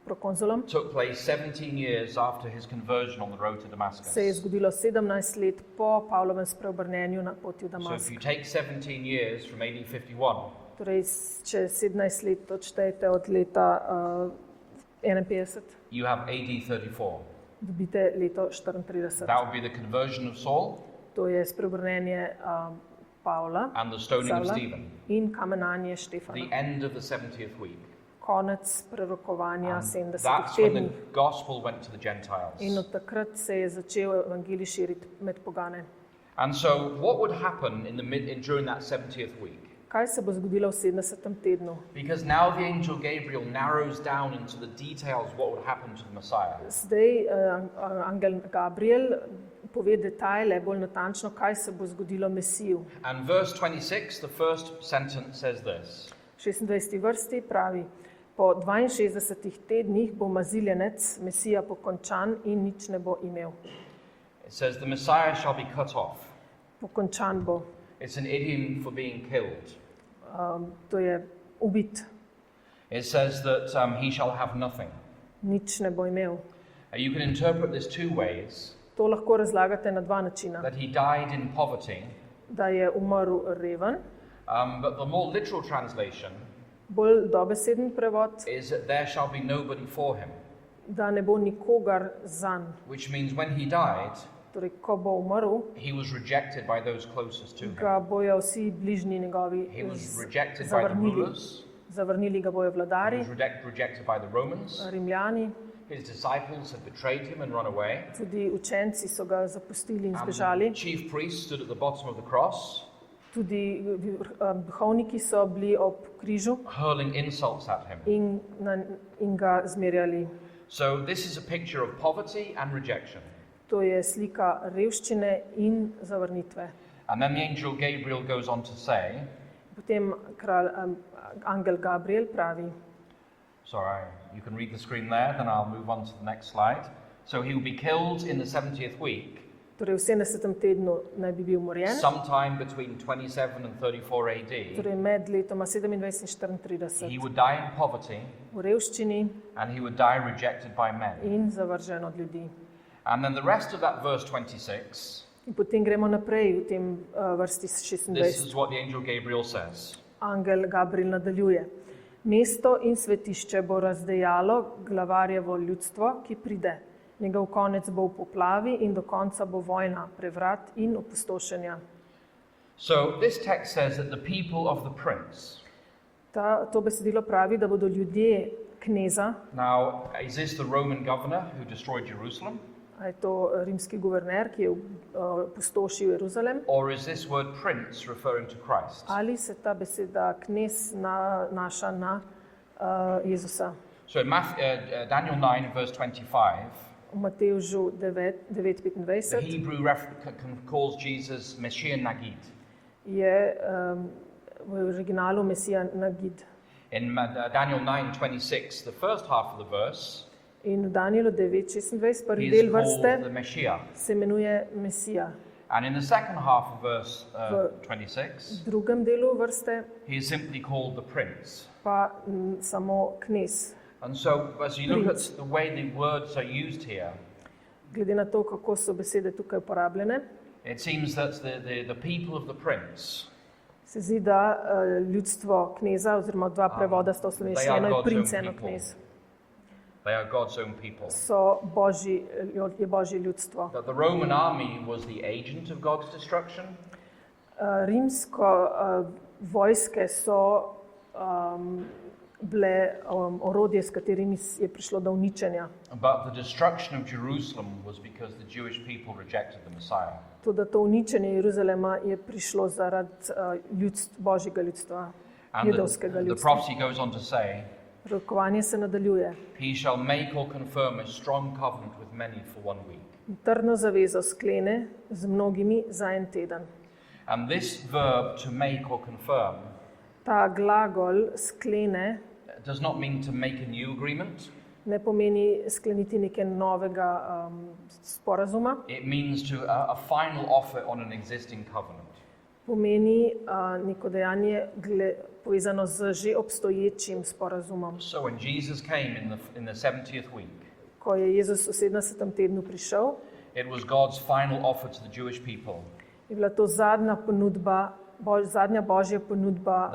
prokonzulom took place 17 years after his conversion on the road to Damascus. se je zgodilo 17 let po Pavlovem spreobrnenju na poti v So if Damask. you take 17 years from AD 51, Torej, če 17 let odštejete od leta 51, you have AD 34. dobite leto 34. That would be the conversion of Saul To je spreobrnenje Pavla and the stoning of Savla Stephen, in kamenjanje the Štefana. end of the 70th week. Konec prerokovanja And 70 that's when tednov. the gospel went to the Gentiles. In od takrat se je začel evangelij širiti med pogane. And so what would happen during that 70th week? Kaj se bo zgodilo v 70. tednu? Because now the angel Gabriel narrows down into the details what would happen to the Messiah. Zdaj angel Gabriel pove detajle, bolj natančno, kaj se bo zgodilo Mesiju. And verse 26, the first sentence says this. V 26. vrsti pravi: Po 62 tednih bo maziljenec Mesija pokončan in nič ne bo imel. It says the Messiah shall be cut off. Pokončan bo. It's an idiom for being killed. To je ubit. It says that he shall have nothing. Nič ne bo imel. You can interpret this two ways. To lahko razlagate na dva načina. That he died in poverty, Da je umrl reven, but the more literal translation bolj dobeseden prevod, is that there shall be nobody for him. da ne bo nikogar zanj. Which means when he died, Torej, ko bo umrl, he was rejected by those closest to him. ga bojo vsi bližnji njegovi He was rejected by the zavrnili. rulers. Zavrnili ga bojo He vladari, was rejected by the Romans. Rimljani, His disciples had betrayed him and run away. tudi učenci so ga zapustili in The zbežali. chief priest stood at the bottom of the cross, Tudi duhovniki so bili ob križu hurling insults at him. in ga zmerjali. So this is a picture of poverty and rejection. To je slika revščine in zavrnitve. And then the angel Gabriel goes on to say, Potem angel Gabriel pravi, sorry, you can read the screen there, then I'll move on to the next slide. So he will be killed in the 70th week, torej v 70. tednu naj bi bil umorjen, sometime between 27 and 34 AD. torej med letoma 27 in He 34, would die in poverty v revščini and he would die rejected by men. in zavržen od ljudi. And then the rest of that verse 26, In potem gremo naprej v tem vrsti this 26. is what the angel Gabriel says. Angel Gabriel nadaljuje. Mesto in svetišče bo razdejalo glavarjevo ljudstvo, ki pride. Njegov konec bo v poplavi in do konca bo vojna, prevrat in opustošenja. So this text says that the people of the prince. To besedilo pravi, da bodo ljudje kneza, Now, is this the Roman governor who destroyed Jerusalem? a je to rimski guverner, ki je opustošil Jeruzalem, Or is this word prince referring to Christ? ali se ta beseda knez nanaša na Jezusa. So in Daniel 9, verse 25, V Matevžu the 9:25 Hebrew calls Jesus Messiah Nagid. je v originalu Mesija Nagid. In Daniel 9:26, the first half of the verse, In v Danielu 9:26, he prvi is del called vrste the Messiah. se imenuje Mesija. And in the second half of verse V 26, V drugem delu vrste he is simply called the prince. pa samo knez. And so, as you look Prince. at the way the words are used here, Glede na to, kako so besede tukaj uporabljene, it seems that the people of the prince, se zdi, da ljudstvo kneza, oziroma dva prevoda sta v they slovenščini, are eno je God's princ, own eno people. knez, They are God's own people. je božje ljudstvo. That the Roman army was the agent of God's destruction, Rimsko vojske so bile orodje, s katerimi je prišlo do uničenja. but the destruction of Jerusalem was because the Jewish people rejected the Messiah. Tudi to uničenje Jeruzalema je prišlo zaradi božjega ljudstva, And judovskega the ljudstva. prophecy goes on to say, Rokovanje se nadaljuje. he shall make or confirm a strong covenant with many for 1 week. Trdno zavezo sklene z mnogimi za en teden. And this verb to make or confirm, Ta glagol sklene, does not mean to make a new agreement. Ne pomeni skleniti nekaj novega sporazuma, It means to a final offer on an existing covenant. pomeni neko dejanje povezano z že obstoječim sporazumom. So when Jesus came in the 70th week, Ko je Jezus v 70. tednu prišel, it was God's final offer to the Jewish people je bila to zadnja ponudba, zadnja božja ponudba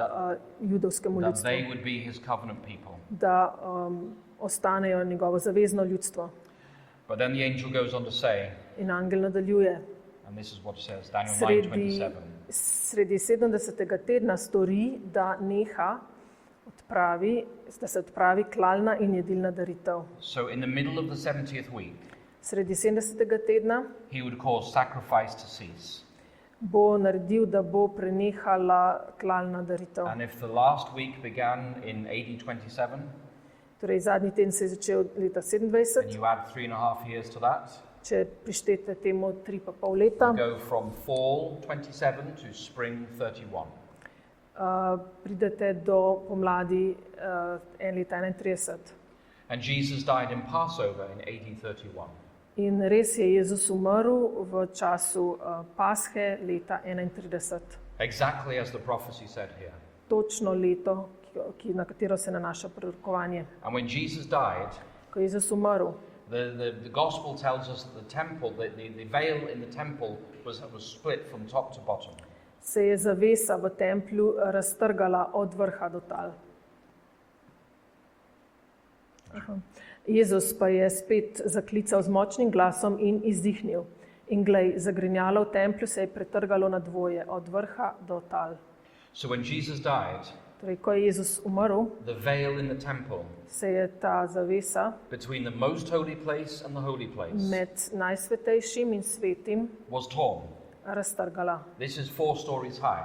judovskemu that ljudstvu, they would be his covenant people. da ostanejo njegovo zavezno ljudstvo. But then the angel goes on to say, In angel nadaljuje, and this is what it says, Daniel sredi 9:27. 70. tedna stori, da se odpravi klalna in jedilna daritev. So in the middle of the 70th week, Sredi 70. tedna he would cause sacrifice to cease. bo naredil, da bo prenehala klalna daritev. And if the last week began in AD 27, Torej, zadnji teden se je začel leta and 27, you add 3.5 years to that, če prištete temu 3,5 leta, go from fall 27 to spring 31. Pridete do pomladi 1 leta 31. And Jesus died in Passover in AD 31. In res je Jezus umrl v času Pashe leta 31. Exactly as the prophecy said here. Točno leto, na katero se nanaša prorokovanje. And when Jesus died, Ko je Jezus umrl, the gospel tells us that the temple, the veil in the temple was split from top to bottom. se je zavesa v templju raztrgala od vrha do tal. Jezus pa je spet zaklical z močnim glasom in izdihnil. In glej, zagrinjalo v templju se je pretrgalo na dvoje, od vrha do tal. So when Jesus died, Torej, ko je Jezus umrl, the veil in the temple se je ta zavesa between the most holy place and the holy place med najsvetejšim in svetim was torn. raztrgala. This is 4 stories high.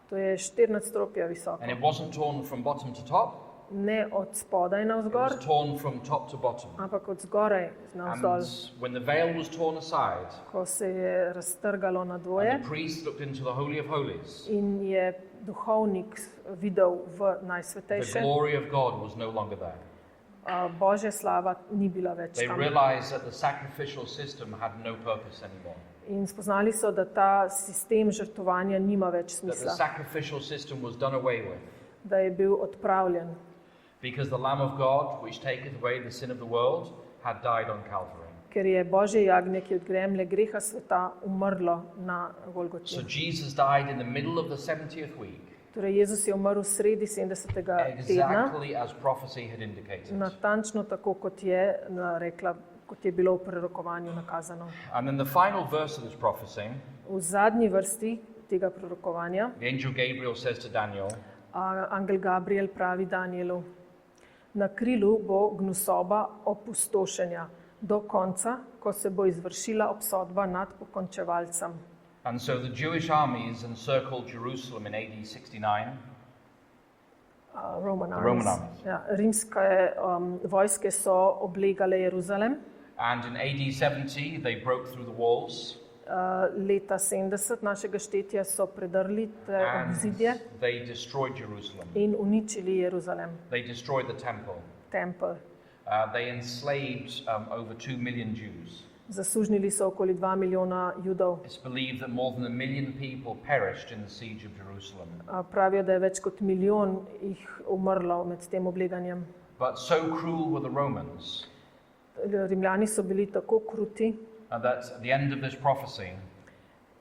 To je 4 nadstropja visoko. And it wasn't torn from bottom to top, Ne od spodaj it navzgor, was torn from top to bottom. ampak od zgoraj navzdol. And when the veil was torn aside, Ko se je raztrgalo na dvoje and the priest looked into the Holy of Holies, in je duhovnik videl v the najsvetejše, glory of God was no longer there. Božja slava ni bila več They tam. realized that the sacrificial system had no purpose anymore. In spoznali so, da ta sistem žrtvovanja nima več That the smisla, sacrificial system was done away with. da je bil odpravljen. Because the Lamb of God, which taketh away the sin of the world, had died on Calvary. Ker je Božje jagnje, ki odgremlje greha sveta, umrlo na So Golgoti. Jesus died in the middle of the 70th week, Torej, Jezus je umrl sredi 70. tedna, exactly as prophecy had indicated. natančno tako, kot je rekla, kot je bilo v prerokovanju nakazano. And then the final verse of this prophecy, V zadnji vrsti tega prorokovanja the angel Gabriel says to Daniel, angel Gabriel pravi Danielu: na krilu bo gnusoba opustošenja do konca, ko se bo izvršila obsodba nad pokončevalcem. and so the Jewish armies encircled Jerusalem in AD 69. Roman Roman armies. armies. Ja, rimske vojske so oblegale Jeruzalem. And in AD 70, they broke through the walls Leta 70 našega štetja so predrli te and obzidje they destroyed Jerusalem. in uničili Jeruzalem, They destroyed the temple. tempelj. They enslaved over 2 million Jews. Zasužnili so okoli 2 milijona Judov. It's believed that more than 1 million people perished in the siege of Jerusalem. Pravijo, da je več kot milijon jih umrlo med tem obleganjem. But so cruel were the Romans Rimljani so bili tako kruti that at the end of this prophecy,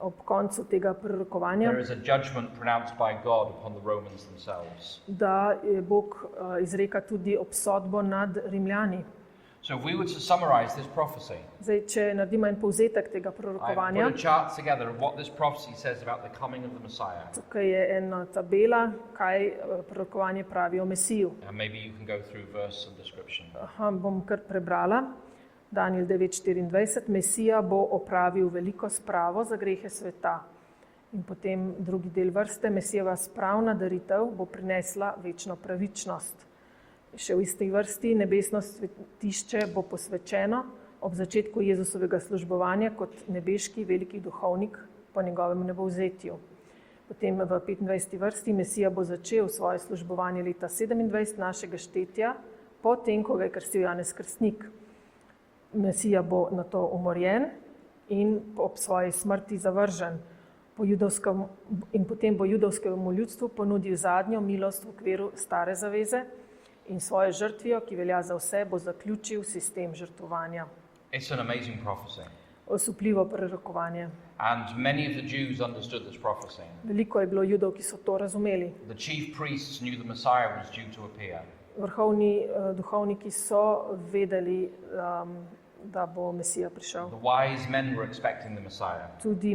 ob koncu tega prorokovanja, there is a judgment pronounced by God upon the Romans themselves. da je Bog izreka tudi obsodbo nad Rimljani. So if we were to summarize this prophecy, Zdaj, če naredimo en povzetek tega I put prorokovanja, a chart together of what this prophecy says about the coming of the Messiah. tukaj je ena tabela, kaj prorokovanje pravi o Mesiju. And maybe you can go through verse and description. Bom kar prebrala. Daniel 9:24. Mesija bo opravil veliko spravo za grehe sveta. In potem drugi del vrste. Mesijeva spravna daritev bo prinesla večno pravičnost. Še v isti vrsti nebesno svetišče bo posvečeno ob začetku Jezusovega službovanja kot nebeški veliki duhovnik po njegovem nebovzetju. Potem v 25. vrsti Mesija bo začel svoje službovanje leta 27 našega štetja, potem, ko ga je krstil Janez Krstnik. Mesija bo nato umorjen in ob svoji smrti zavržen. In potem bo judovskemu ljudstvu ponudil zadnjo milost v okviru stare zaveze in svojo žrtvijo, ki velja za vse, bo zaključil sistem žrtvovanja. It's an amazing prophecy. Osupljivo prorokovanje. And many of the Jews understood this prophecy. Veliko je bilo Judov, ki so to razumeli. The chief priests knew the Messiah was due to appear. Vrhovni duhovniki so vedeli, da bo Mesija prišel. The wise men were expecting the Messiah. Tudi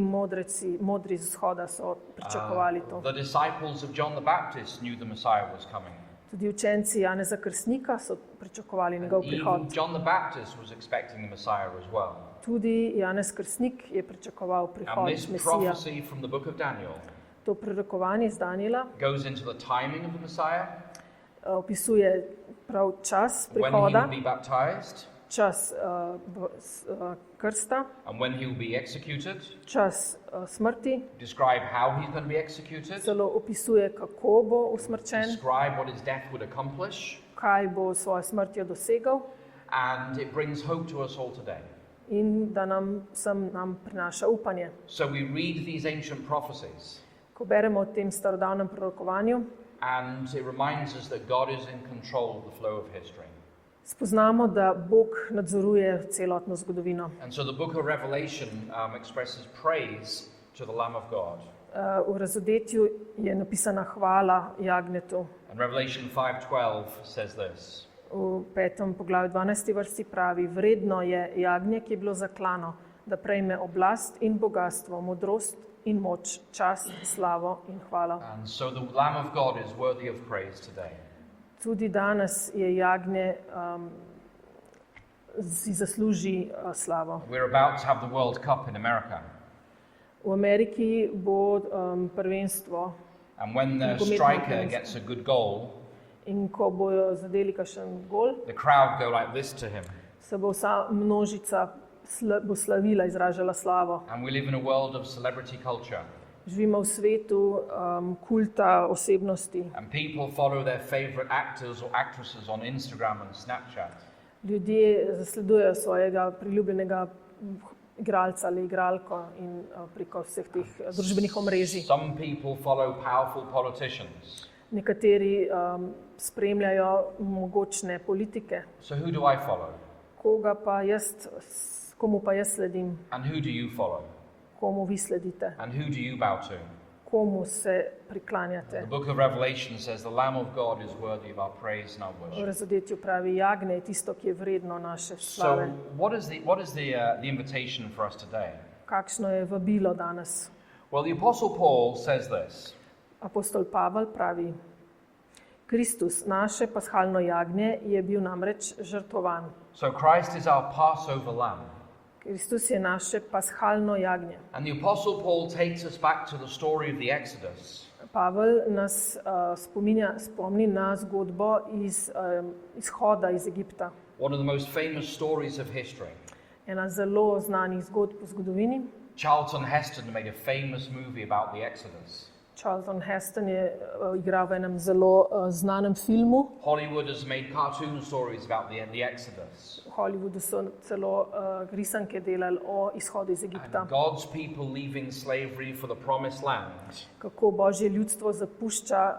modri z vzhoda so pričakovali to. The disciples of John the Baptist knew the Messiah was coming. Tudi učenci Janeza Krstnika so pričakovali njegov prihod. Even John the Baptist was expecting the Messiah as well. Tudi Janez Krstnik je pričakoval prihod And this Mesija. prophecy from the book of Daniel To prorokovanje iz Daniela goes into the timing of the Messiah, opisuje prav čas when he prihoda, will be baptized, čas krsta, and when he will be executed, čas smrti, describe how he's going to be executed, celo opisuje, kako bo usmrčen, describe what his death would accomplish, kaj bo s svojo smrtjo dosegal and it brings hope to us all today. in da nam prinaša upanje. So we read these ancient prophecies, Ko beremo o tem starodavnem prorokovanju, and it reminds us that God is in control of the flow of history. spoznamo, da Bog nadzoruje celotno zgodovino. And so the book of Revelation expresses praise to the Lamb of God. V razodetju je napisana hvala jagnjetu. And Revelation 5:12 says this: V 5. poglavju 12. vrsti pravi: vredno je jagnje, ki je bilo zaklano, da prejme oblast in bogastvo, modrost in moč, čast, slavo in hvala. And so the Lamb of God is worthy of praise today. Tudi danes je jagnje, si zasluži slavo. We're about to have the World Cup in America. V Ameriki bo prvenstvo And when the Nogometno striker prvenstvo. gets a good goal, in ko bojo zadeli kakšen gol, the crowd go like this to him. se bo vsa množica bo slavila, izražala slavo. And we live in a world of celebrity culture. Živimo v svetu kulta osebnosti. And people follow their favorite actors or actresses on Instagram and Snapchat. Ljudje zasledujejo svojega priljubljenega igralca ali igralko in preko vseh teh družbenih omrežij. Some people follow powerful politicians. Nekateri spremljajo mogočne politike. So who do I follow? Komu pa jaz sledim? And who do you follow? Komu vi sledite? And who do you bow to? Komu se priklanjate? The book of Revelation says the Lamb of God is worthy of our praise and our V worship. razodetju pravi: jagnje je tisto, ki je vredno naše slave. So what is the invitation for us today? Kakšno je vabilo danes? Well, the Apostle Paul says this. Apostol Pavel pravi: Kristus, naše pashalno jagnje, je bil namreč žrtvovan. So Christ is our Passover lamb. Kristus je naše pashalno jagnje. And the Apostle Paul takes us back to the story of the Exodus. Pavel nas spomni na zgodbo izhoda iz Egipta. One of the most famous stories of history. Ena zelo znanih zgodb v zgodovini. Charlton Heston made a famous movie about the Exodus. Charlton Heston je igral v enem zelo znanem filmu. Hollywood has made cartoon stories about the Exodus. V Hollywoodu so celo risanke delali o izhodu iz Egipta. And God's people leaving slavery for the promised land. Kako Božje ljudstvo zapušča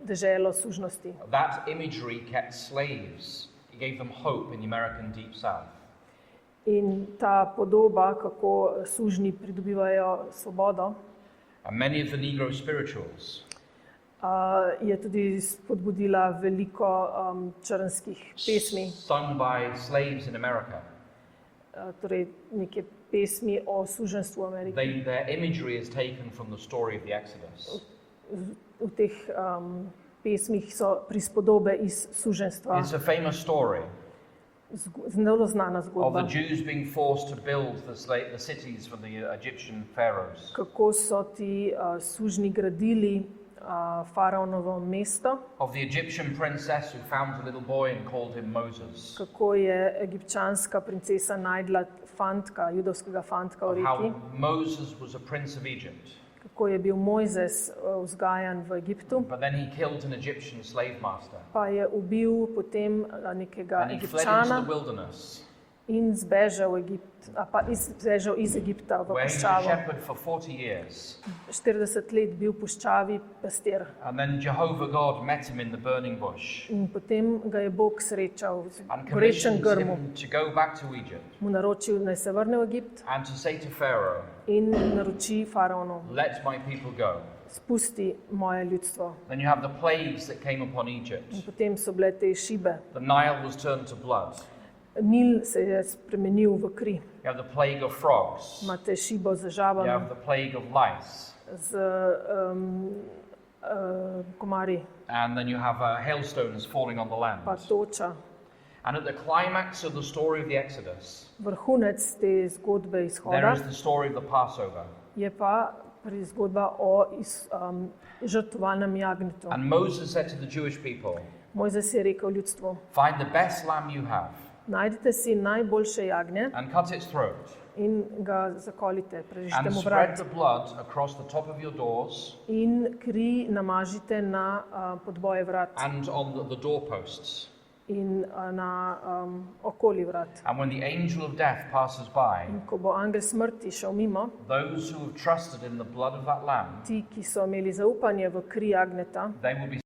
deželo sužnosti. That imagery kept slaves. It gave them hope in the American Deep South. In ta podoba, kako sužnji pridobivajo svobodo, And many of the Negro spirituals je tudi spodbudila veliko črnskih pesmi, sung by slaves in America. torej neke pesmi o suženstvu v Ameriki. Their imagery is taken from the story of the Exodus. V teh pesmih so prispodobe iz suženstva. It's a famous story Zelo znana of the zgodba. Jews being forced to build the cities for the Egyptian pharaohs. Kako so ti sužnji gradili faraonovo mesto, Of the Egyptian princess who found a little boy and called him Moses. kako je egipčanska princesa najdla fantka, judovskega fantka v Of how reki, Moses was a prince of Egypt. ko je bil Mojzes vzgajan v Egiptu, but then he killed an Egyptian slave master. pa je ubil potem nekega And he fled into Egipčana the wilderness, in zbežal zbežal iz Egipta v where he was a puščavo. shepherd for 40 years. 40 let bil v puščavi pastir. And then Jehovah God met him in the burning bush In potem ga je Bog srečal v and gorečem commissioned grmu. him to go back to Egypt Mu naročil, naj se vrne v Egipt and to say to Pharaoh, in naroči faraonu, let my people go. spusti moje ljudstvo. Then you have the plagues that came upon In Egypt. potem so bile te šibe. The Nile was turned to blood. Nil se je spremenil v kri. You have the plague of frogs. Imate šibo z You žabami, have the plague of lice. z komarji, And then you have hailstones falling on the pa land. toča. And at the climax of the story of the Exodus, Vrhunec te zgodbe there izhoda is the story of the Passover. je pa zgodba o žrtvovalnem jagnjetu. And Moses said to the Jewish people, Mojzes je rekel ljudstvu, find the best lamb you have najdite si najboljše jagnje and cut its throat in ga zakolite, prerežite and mu spread vrat the blood across the top of your doors in kri namažite na podboje vrat and on the doorposts. in na okoli vrat. And when the angel of death passes by, In ko bo angel smrti šel mimo, those who have trusted in the blood of that lamb, ti, ki so imeli zaupanje v kri jagnjeta, they will be.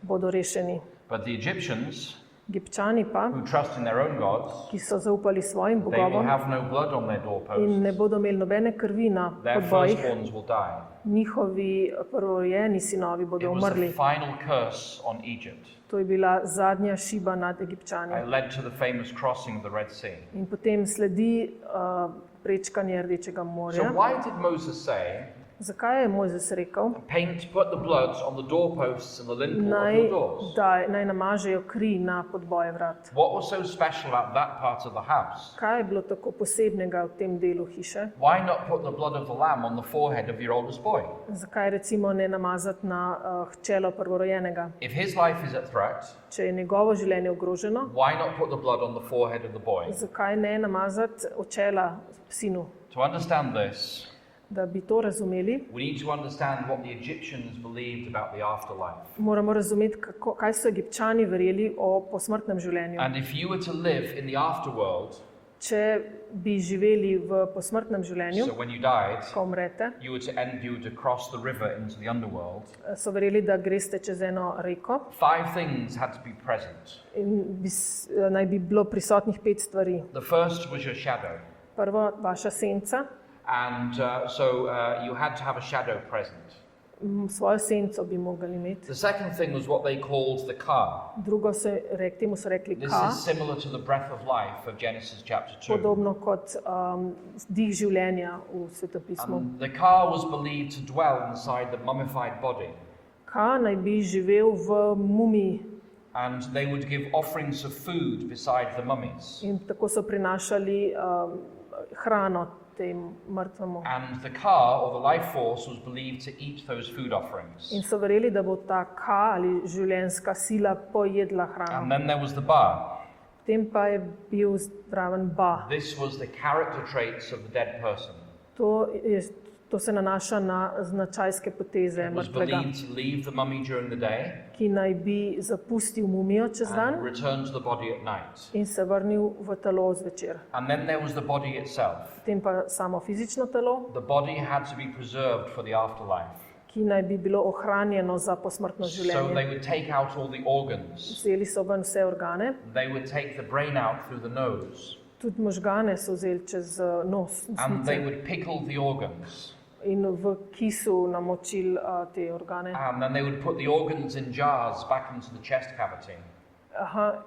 bodo rešeni. But the Egyptians, Egipčani pa, who trust in their own gods, ki so zaupali svojim they will bogovom have no blood on their in doorposts. ne bodo imeli nobene krvi na Their podbojih, firstborns will die. njihovi prvorojeni sinovi It bodo was the umrli. final curse on Egypt. To je bila zadnja šiba nad It Egipčani. led to the famous crossing of the Red Sea. In potem sledi prečkanje Rdečega So morja. why did Moses say, Zakaj je Mojzes rekel, put the blood on the doorposts and the lintel of your doors? naj namažejo kri na podboje vrat? What was so special about that part of the house? Kaj je bilo tako posebnega v tem delu hiše? Why not put the blood of the lamb on the forehead of your oldest boy? Zakaj recimo ne namazati na čelo prvorojenega? If his life is at threat, Če je njegovo življenje ogroženo, why not put the blood on the forehead of the boy? zakaj ne namazati očela sinu? To understand this, Da bi to razumeli, we need to understand what the Egyptians believed about the afterlife. moramo razumeti, kaj so Egipčani verjeli o posmrtnem življenju. And if you were to live in the afterworld, Če bi živeli v posmrtnem življenju, so when you died, ko umrete, you were to cross the river into the underworld, so verjeli, da greste čez eno reko 5 things had to be present. in naj bi bilo prisotnih 5 stvari. The first was your shadow. Prvo, vaša senca, And you had to have a shadow present. Svojo senco bi mogli imeti. The second thing was what they called the car. Drugo temu so rekli This ka, is similar to the breath of life of Genesis chapter 2. podobno kot dih življenja v Svetopismu. And the car was believed to dwell inside the mummified body. Ka naj bi živel v mumiji And they would give offerings of food beside the mummies. in tako so prinašali hrano tem mrtvemu. And the car, or the life force, was believed to eat those food offerings. In so verjeli, da bo ta ka ali življenjska sila pojedla And hrano. then there was the bar. Potem pa je bil zraven ba. This was the character traits of the dead person. To se nanaša na značajske poteze It was mrtvega, believed to leave the mummy during the day ki naj bi zapustil mumijo čez dan and return to the body at night. in se vrnil v telo zvečer. And then there was the body itself. Potem pa samo fizično telo, The body had to be preserved for the afterlife. ki naj bi bilo ohranjeno za posmrtno So they življenje. would take out all the organs. Vzeli so ven vse organe, They would take the brain out through the nose. tudi možgane so vzeli čez nos And they nosnice would pickle the organs. in v kisu namočili te organe. And then they would put the organs in jars back into the chest cavity.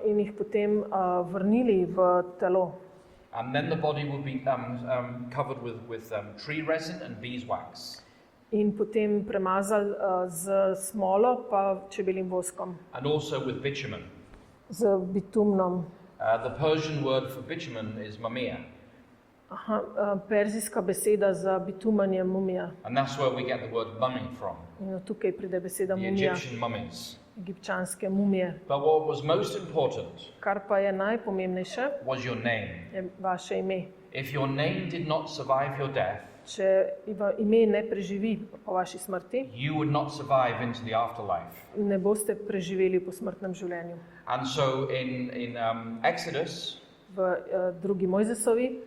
In jih potem vrnili v telo. And then the body would be covered with tree resin and beeswax. In potem premazali z smolo pa čebeljim voskom, And also with bitumen. z bitumnom. The Persian word for bitumen is mamia. Perzijska beseda za bitumen je mumija. And that's where we get the word mummy from, In od tukaj pride beseda the mumija, Egyptian mummies. egipčanske mumije. But what was most important Kar pa je najpomembnejše, was your name. je vaše ime. If your name did not survive your death, če ime ne preživi po vaši smrti, you would not survive into the afterlife. ne boste preživeli po smrtnem življenju. And so in Exodus, V drugi Mojzesovi,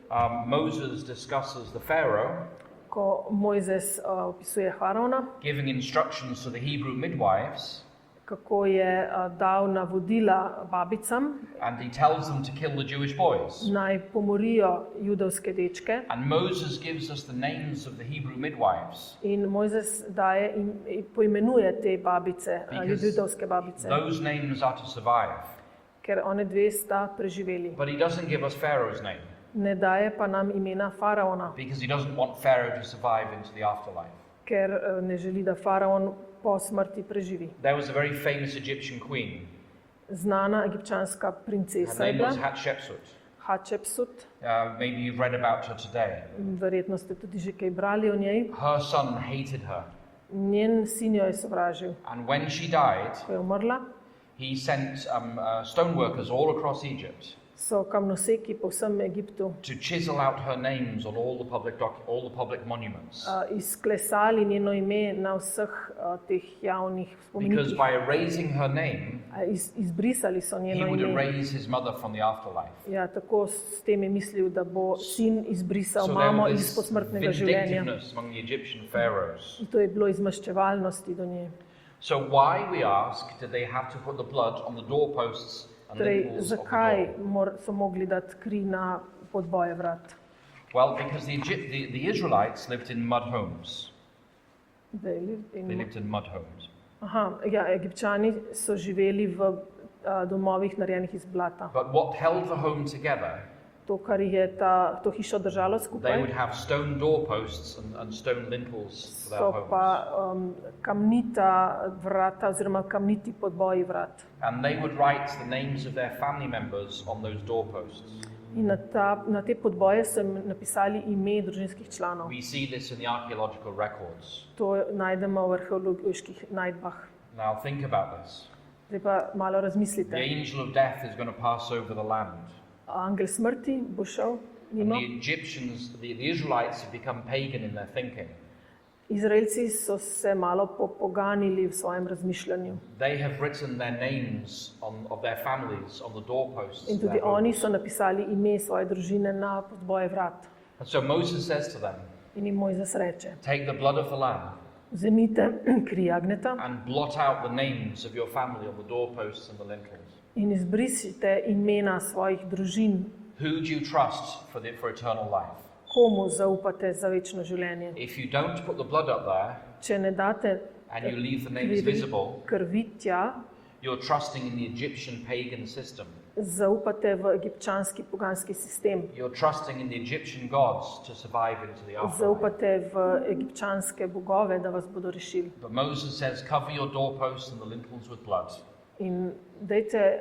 Moses discusses the Pharaoh, ko Mojzes opisuje faraona, giving instructions to the Hebrew midwives, kako je dal navodila babicam, and he tells them to kill the Jewish boys. naj pomorijo judovske dečke. And Moses gives us the names of the Hebrew midwives. In Mojzes daje in poimenuje te babice, Because judovske babice, those names are to survive. ker one dve sta preživeli. But he doesn't give us Pharaoh's name, Ne daje pa nam imena faraona, because he doesn't want Pharaoh to survive into the afterlife. ker ne želi, da faraon po smrti preživi. There was a very famous Egyptian queen. Znana egipčanska Her princesa je name bila, was Hatshepsut. Hatshepsut. Maybe you've read about her today. Verjetno ste tudi že kaj brali o njej. Her son hated her. Njen sin jo je sovražil. And when she died, Ko je umrla, he sent stoneworkers all across Egypt so kamnoseki po vsem Egiptu to chisel out her names on all the public monuments. izklesali njeno ime na vseh teh javnih Because spomenikih. by erasing her name, Izbrisali so he njeno would ime. erase his mother from the afterlife. Ja, tako s tem je mislil, da bo sin izbrisal So there mamo was iz this posmrtnega življenja. vindictiveness among the Egyptian pharaohs. In to je bilo iz maščevalnosti do nje. So why, we ask, did they have to put the blood on the doorposts and Torej, lintels of the zakaj door? so mogli dati kri na podboje vrat? Well, because the Israelites lived in mud homes. They lived in mud homes. Aha, ja, Egipčani so živeli v domovih narejenih iz blata. But what held the home together, To, kar je to hišo držalo they skupaj, would have stone doorposts and stone lintels for their so homes. pa kamnita vrata oziroma kamniti podboji vrat. And they would write the names of their family members on those doorposts. In na te podboje so jim napisali ime družinskih članov. We see this in the archaeological records. To najdemo v arheoloških najdbah. Now think about this. Zdaj pa malo The razmislite. angel of death is going to pass over the land. Angel smrti bo šel And mimo. the Egyptians, the Israelites have become pagan in their thinking. Izraelci so se malo poganili v svojem razmišljanju. They have written their names of their families on the doorposts. In of their tudi oni homes. so napisali ime svoje družine na podboje vrat. And so Moses says to them, In jim Mojzes reče, take the blood of the lamb vzemite kri jagneta and blot out the names of your family on the doorposts and the lintels. in izbrisite imena svojih družin. Who do you trust for eternal life? Komu zaupate za večno življenje? If you don't put the blood up there Če ne date and you leave the names visible, krvi tja, you're trusting in the Egyptian pagan system. zaupate v egipčanski poganski sistem. You're trusting in the Egyptian gods to survive into the afterlife. Zaupate v egipčanske bogove, da vas bodo rešili. But Moses says, cover your doorposts and the lintels with blood. In dajte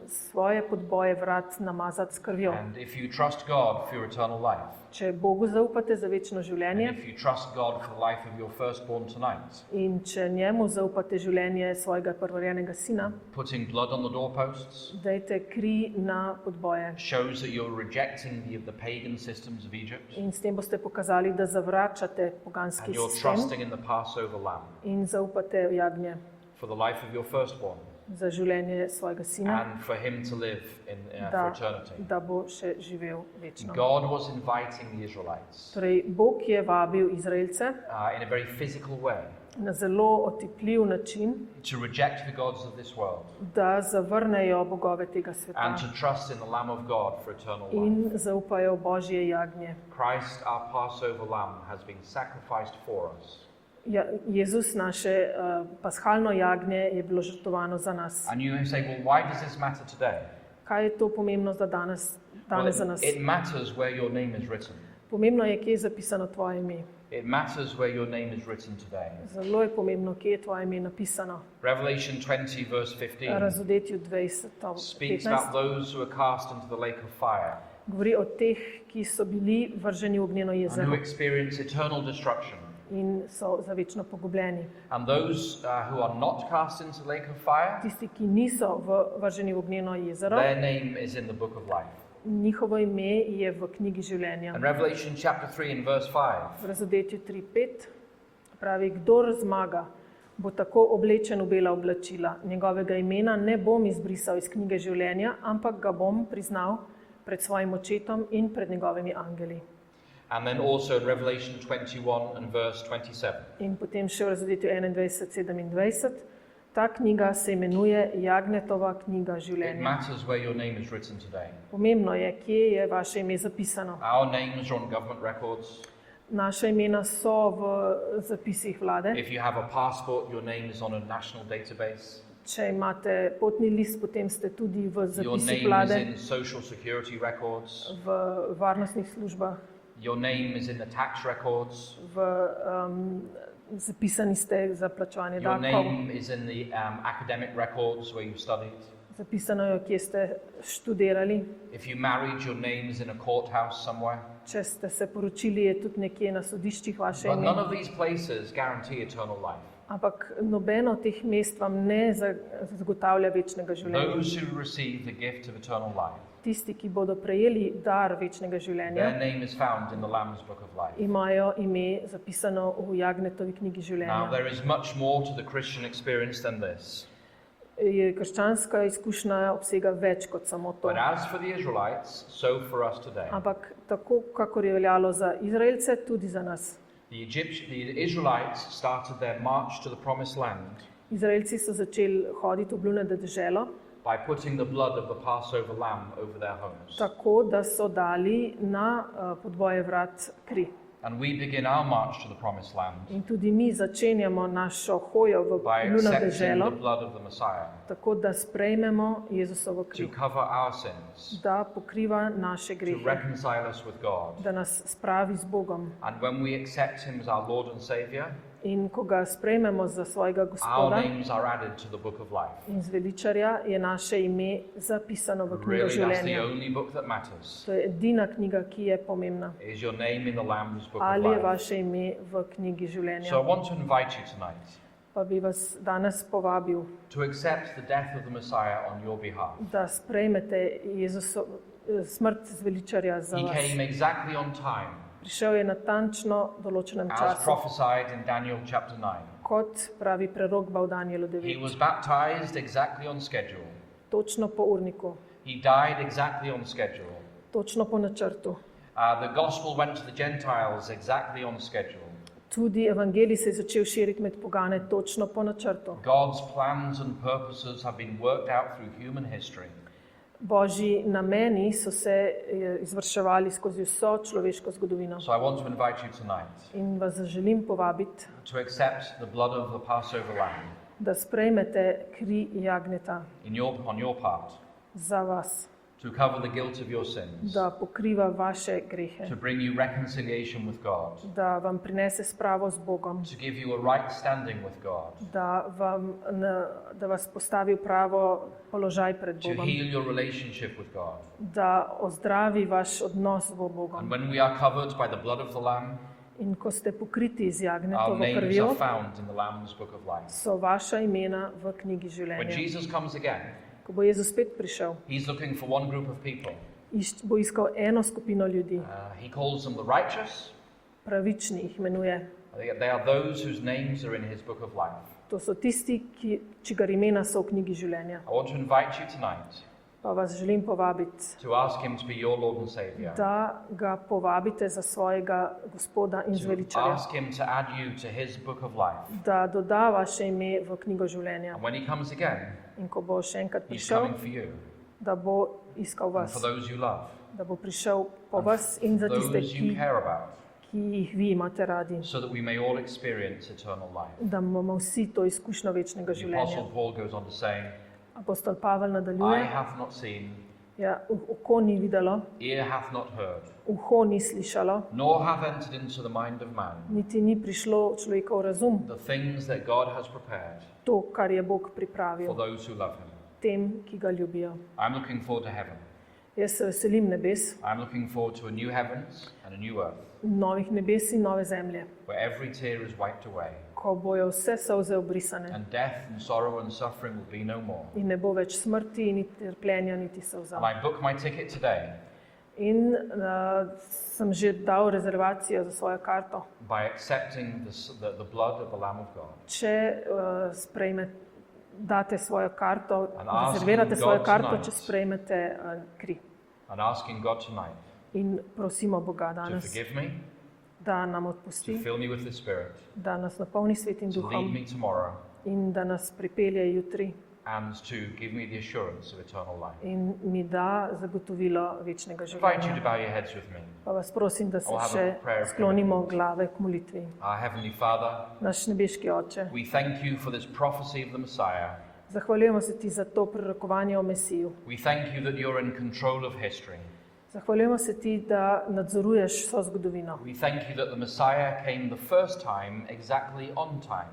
svoje podboje vrat namazati s krvjo. And if you trust God for your eternal life, Če Bogu zaupate za večno and življenje if you trust God for the life of your firstborn tonight, in če njemu zaupate življenje svojega prvorojenega sina, putting blood on the doorposts dajte kri na podboje. shows that you're rejecting the pagan systems of Egypt, In s tem boste pokazali, da zavračate poganski and you're sistem trusting in the Passover lamb in zaupate v jagnje for the life of your firstborn, za življenje svojega sina, and for him to live for da, eternity. da bo še živel večno. God was inviting the Israelites Torej, Bog je vabil Izraelce in a very physical way na zelo otipljiv način, to reject the gods of this world da zavrnejo bogove tega sveta and to trust in the Lamb of God for eternal life. in zaupajo v Božje jagnje. Christ, our Passover lamb, has been sacrificed for us. Ja, Jezus, naše pashalno jagnje, je bilo žrtvovano za nas. And you say, well, why does this matter today? Kaj je to pomembno za danes za nas? It matters where your name is written. Pomembno je, kje je zapisano tvoje ime. It matters where your name is written today. Zelo je pomembno, kje je tvoje ime napisano. Revelation 20, verse 15, Razodetju 20, speaks about 15 those who are cast into the lake of fire govori o teh, ki so bili vrženi v ognjeno and who jezero experience eternal destruction. in so za večno pogubljeni. And those who are not cast into the lake of fire, Tisti, ki niso vrženi v ognjeno jezero, their name is in the book of life. Njihovo ime je v knjigi življenja. And Revelation chapter 3 and verse 5 V Razodetju 3:5 pravi, kdor zmaga, bo tako oblečen v bela oblačila. Njegovega imena ne bom izbrisal iz knjige življenja, ampak ga bom priznal pred svojim očetom in pred njegovimi angeli. And then also in Revelation 21 and verse 27. In potem še v Razodetju 21:27, ta knjiga se imenuje Jagnetova knjiga It življenja. matters where your name is written today. Pomembno je, kje je vaše ime zapisano. Our names are on government records. Naša imena so v zapisih vlade. If you have a passport, your name is on a national database. Če imate potni list, potem ste tudi v Your zapisih name is vlade, in social security records. v varnostnih službah, Your name is in the tax records. zapisani ste za plačevanje Your davkov, name is in the academic records where you studied. zapisano je, kje ste študirali. If you married, your name is in a courthouse somewhere. Če ste se poročili, je tudi nekje na sodiščih vaše But none ime. of these places guarantee eternal life. Ampak nobeno od teh mest vam ne zagotavlja večnega življenja. Those who receive the gift of eternal life, Tisti, ki bodo prejeli dar večnega življenja, their name is found in the Lamb's Book of Life. imajo ime zapisano v Jagnetovi knjigi Now, življenja. there is much more to the Christian experience than this. Krščanska izkušnja obsega več kot samo to. But as for the Israelites, so for us today. Ampak tako, kakor je veljalo za Izraelce, tudi za nas. The Israelites started their march to the promised land Izraelci so začeli hoditi v obljubljeno deželo, by putting the blood of the Passover lamb over their homes. tako da so dali na podboje vrat kri. And we begin our march to the promised land In tudi mi začenjamo našo hojo v by obljubljeno accepting deželo, the blood of the Messiah tako da sprejmemo Jezusovo to kri, cover our sins, da pokriva naše to grehe, reconcile us with God. da nas spravi z Bogom. And when we accept Him as our Lord and Savior, In ko ga sprejmemo za svojega our Gospoda names are added to the book of life. in zveličarja, je naše ime zapisano v knjigo Really, that's the življenja. only book that matters. To je edina knjiga, ki je pomembna. Is your name in the Lamb's book of Ali je life? vaše ime v knjigi So I življenja? want to invite you tonight Pa bi vas danes povabil, to accept the death of the Messiah on your behalf. da sprejmete smrt zveličarja za He vas. came exactly on time, Prišel je natančno določenem as času, prophesied in Daniel chapter 9. kot pravi prerokba v Danielu He 9. was baptized exactly on schedule. Točno po urniku, He died exactly on schedule. točno po načrtu. The gospel went to the Gentiles exactly on schedule. Tudi evangelij se je začel širiti med pogane točno po načrtu. God's plans and purposes have been worked out through human history. Božji nameni so se izvrševali skozi vso človeško zgodovino. So I want to invite you tonight In vas želim povabiti, to accept the blood of the Passover lamb da sprejmete kri jagneta on your part, za vas, to cover the guilt of your sins, da pokriva vaše grehe, to bring you reconciliation with God, da vam prinese spravo z Bogom, to give you a right standing with God, da vas postavi v pravo položaj pred to Bogom, heal your relationship with God. da ozdravi vaš odnos z And Bogom. when we are covered by the blood of the Lamb, In ko ste pokriti z our jagnetovo names krvjo, are found in the Lamb's book of life. so vaša imena v knjigi When življenja. Jesus comes again, Ko bo Jezus spet prišel, He's looking for one group of people. bo iskal eno skupino ljudi, He calls them the righteous. pravični jih imenuje. They are those whose names are in His book of life. To so tisti, čigar imena so v knjigi življenja. I want to invite you tonight Pa vas želim povabiti, to ask Him to be your Lord and Savior. da ga povabite za svojega Gospoda in To zveličarja, ask Him to add you to His book of life. da doda vaše ime v knjigo življenja. And when He comes again, In ko bo še enkrat He's prišel, coming for you da bo iskal and vas, for those you love, da bo prišel po vas in za tiste, those you care about, ki jih vi imate radi, so that we may all experience eternal life. da bomo vsi to izkušnjo večnega The življenja. Apostle Paul goes on to say, Apostol Pavel Eye nadaljuje, hath not seen, ja, oko ni videlo, ear hath not heard, uho ni slišalo, nor hath entered into the mind of man niti ni prišlo v človekov razum, the things that God has prepared to, kar je Bog for pripravil those who love Him. tem, ki ga ljubijo. I'm looking forward to heaven. Jaz se veselim nebes, I'm looking forward to a new heavens and a new earth, novih nebes in nove zemlje, where every tear is wiped away, ko bojo vse solze obrisane and death and sorrow and suffering will be no more. in ne bo več smrti, niti trpljenja, niti solza. And I book my ticket today In sem že dal rezervacijo za svojo karto. by accepting the blood of the Lamb of God. Če date svojo karto, And asking rezervirate God svojo karto, tonight. če sprejmete kri. And asking God tonight In prosimo Boga to danes, forgive me, da nam to odpusti, fill me with the Spirit, da nas napolni Svetim to lead Duhom me tomorrow, in da nas pripelje jutri and to give me the assurance of eternal life. in mi da zagotovilo večnega I invite you to življenja. bow your heads with me. Pa vas prosim, da se I'll have a še prayer of sklonimo glave k molitvi. Our Heavenly Father, Naš nebeški Oče, we thank you for this prophecy of the Messiah. zahvaljujemo se ti za to prorokovanje o Mesiju. We thank you that you're in control of history. Zahvaljujemo se ti, da nadzoruješ vso zgodovino. We thank you that the Messiah came the first time exactly on time.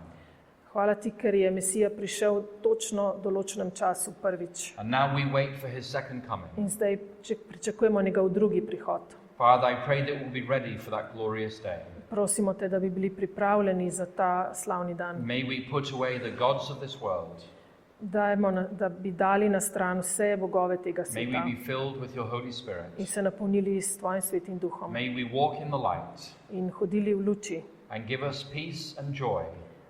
Hvala ti, ker je Mesija prišel točno v določenem času prvič. And now we wait for his second coming. In zdaj pričakujemo njegov drugi prihod. Father, I pray that we'll be ready for that glorious day. Prosimo te, da bi bili pripravljeni za ta slavni dan. May we put away the gods of this world. Da bi dali na stran vse bogove tega May we sveta be filled with your Holy Spirit. in se napolnili s tvojim svetim duhom May we walk in the light in hodili v luči. and give us peace and joy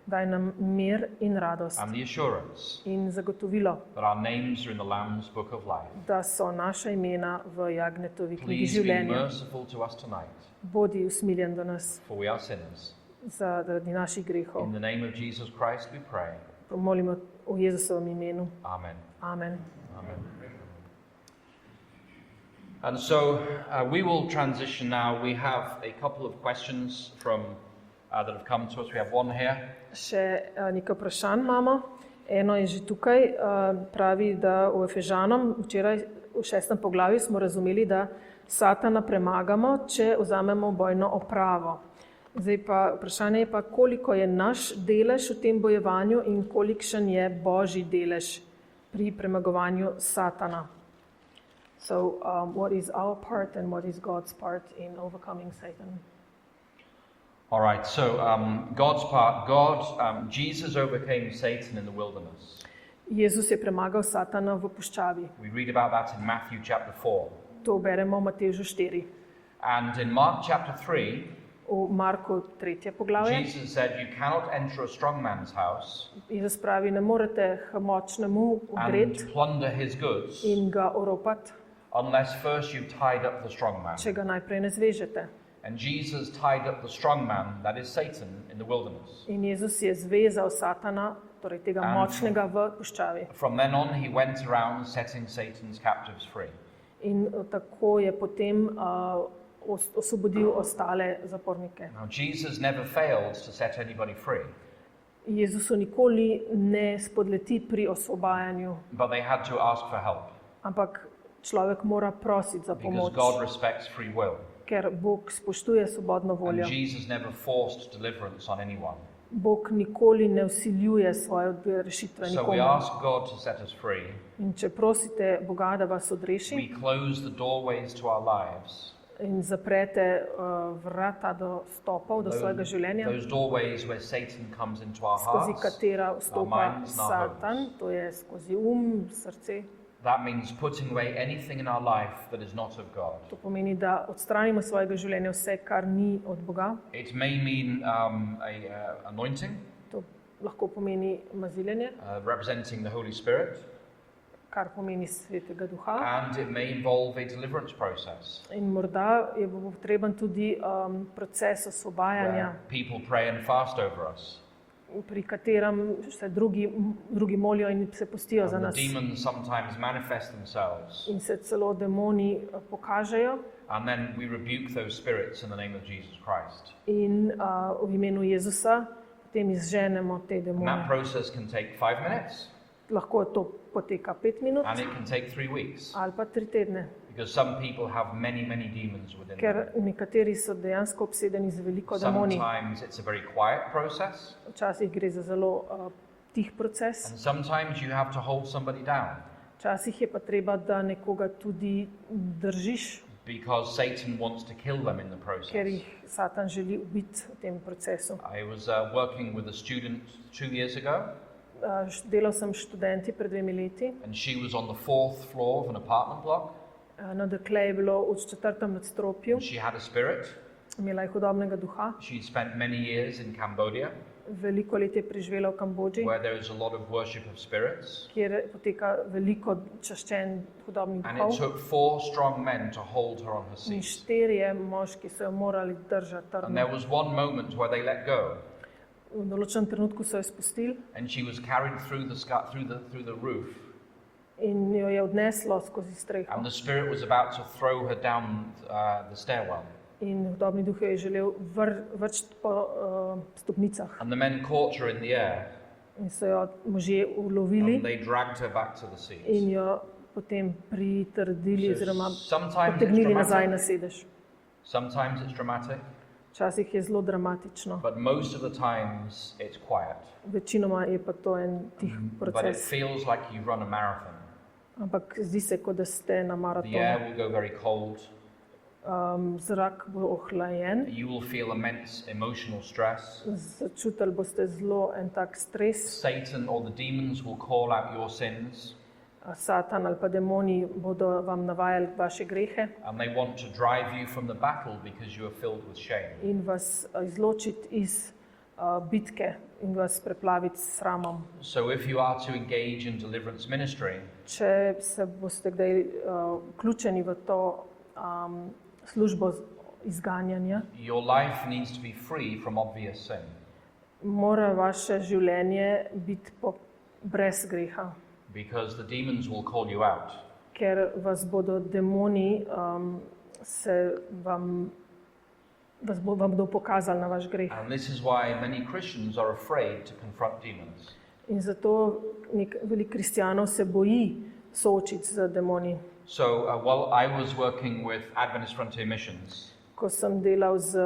Daj nam mir in radost and the assurance in zagotovilo, that our names are in the Lamb's book of life. da so naša imena v Jagnetovi knjigi Please be življenja. merciful to us tonight, Bodi usmiljen do nas for we are sinners. zaradi naših grehov. In the name of Jesus Christ we pray. Molimo v Jezusovem imenu. Amen. Amen. Amen. And so we will transition now. We have a couple of questions that have come to us. We have one here. Še nekaj vprašanj imamo. Eno je že tukaj. Pravi, da v Efežanom včeraj v 6. poglavju smo razumeli, da Satana premagamo, če vzamemo bojno opravo. Zdaj pa vprašanje je pa, koliko je naš delež v tem bojevanju in kolikšen je Božji delež pri premagovanju Satana. So, what is our part and what is God's part in overcoming Satan? All right, so God's part. Jesus overcame Satan in the wilderness. Jezus je premagal Satana v puščavi. We read about that in Matthew chapter 4. To beremo v Matevžu 4. And in Mark chapter 3, V Marku 3. poglavje Jesus said, you cannot enter a strong man's house Jezus pravi, ne morete k močnemu and vgret plunder his goods in ga oropati, unless first you've tied up the strong man. če ga najprej ne zvežete. And Jesus tied up the strong man, that is Satan, in the wilderness. In Jezus je zvezal Satana, torej tega And močnega v puščavi. From then on, he went around setting Satan's captives free. In tako je potem osvobodil ostale zapornike. Now, Jesus never failed to set anybody free, Jezusu nikoli ne spodleti pri osvobajanju, but they had to ask for help ampak človek mora prositi za because pomoč, God respects free will. ker Bog spoštuje svobodno And voljo. Jesus never forced deliverance on anyone. Bog nikoli ne vsiljuje svoje rešitve So we nikomu. ask God to set us free. In če prosite Boga, da vas odreši We close the doorways to our lives, in zaprete vrata do stopov, do svojega življenja, those doorways where Satan comes into our skozi hearts, katera vstopa minds and our Satan, to je skozi srce. that means putting away anything in our life that is not of God. To pomeni, da odstranimo iz svojega življenja vse, kar ni od Boga. It may mean anointing, To lahko pomeni maziljenje, representing the Holy Spirit, kar pomeni Svetega Duha. and it may involve a deliverance process In morda je bo potreben tudi proces osvobajanja, where people pray and fast over us. pri katerem se drugi molijo in se postijo za And nas. the demons sometimes manifest themselves, In se celo demoni pokažejo and then we rebuke those spirits in the name of Jesus Christ. in v imenu Jezusa potem izženemo te And that demone. process can take 5 minutes, Lahko to poteka 5 minut and it can take 3 weeks, ali pa 3 tedne, because some people have many, many demons within them. ker nekateri so dejansko obsedeni z veliko demoni. Sometimes it's a very quiet process, Včasih gre za zelo tih proces, and sometimes you have to hold somebody down, včasih je pa treba, da nekoga tudi držiš, because Satan wants to kill them in the ker process. jih Satan želi ubiti v tem procesu. I was working with a student 2 years ago, Delal sem s študenti pred 2 leti and she was on the 4th floor of an apartment block, No, dekle je bilo v 4. nadstropju, She had a spirit. imela je hudobnega duha, She'd spent many years in Cambodia, veliko let je preživela v Kambodži, where there is a lot of worship of spirits. kjer poteka veliko čaščenj hudobnih And it duhov. took 4 strong men to hold her on her In seat. 4 moški so jo morali držati And trdno. there was one moment where they let go, V določenem trenutku so jo spustili and she was carried through the roof, in jo je odneslo skozi streho. and the spirit was about to throw her down the stairwell. In hudobni duh jo je želel vrčiti po stopnicah. And the men caught her in the air, In so jo možje ulovili and they dragged her back to the seat. in jo potem pritrdili So oziroma sometimes it's potegnili nazaj na dramatic, sedež. sometimes it's dramatic, Včasih je zelo dramatično, but most of the times it's quiet. večinoma je pa to en tih But it proces. feels like you run a marathon. Ampak zdi se, kot da ste na The air maratonu. will go very cold. Zrak bo ohlajen, You will feel immense emotional stress. začutili boste zelo en tak stres. Satan or the demons will call out your sins, Satan ali pa demoni bodo vam navajali vaše grehe and they want to drive you from the battle because you are filled with shame. in vas izločiti iz bitke in vas preplaviti s sramom. So if you are to engage in deliverance ministry, Če se boste kdaj vključeni v to službo izganjanja, your life needs to be free from obvious sin. mora vaše življenje biti brez greha, Because the demons will call you out. ker vas bodo demoni vam bodo pokazali na vaš greh. And this is why many Christians are afraid to confront demons. In zato veliko kristjanov se boji soočiti z demoni. So while I was working with Adventist Frontier Missions, Ko sem delal z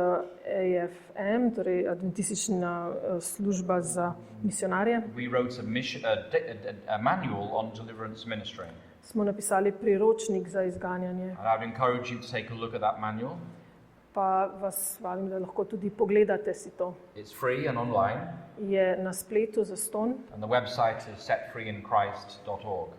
AFM, torej Adventistična služba za misionarje, we wrote a manual on deliverance ministry. smo napisali priročnik za izganjanje. And I'd encourage you to take a look at that manual. Pa vas vabim, da lahko tudi pogledate si to. It's free and online, Je na spletu zastonj, and the website is setfreeinchrist.org.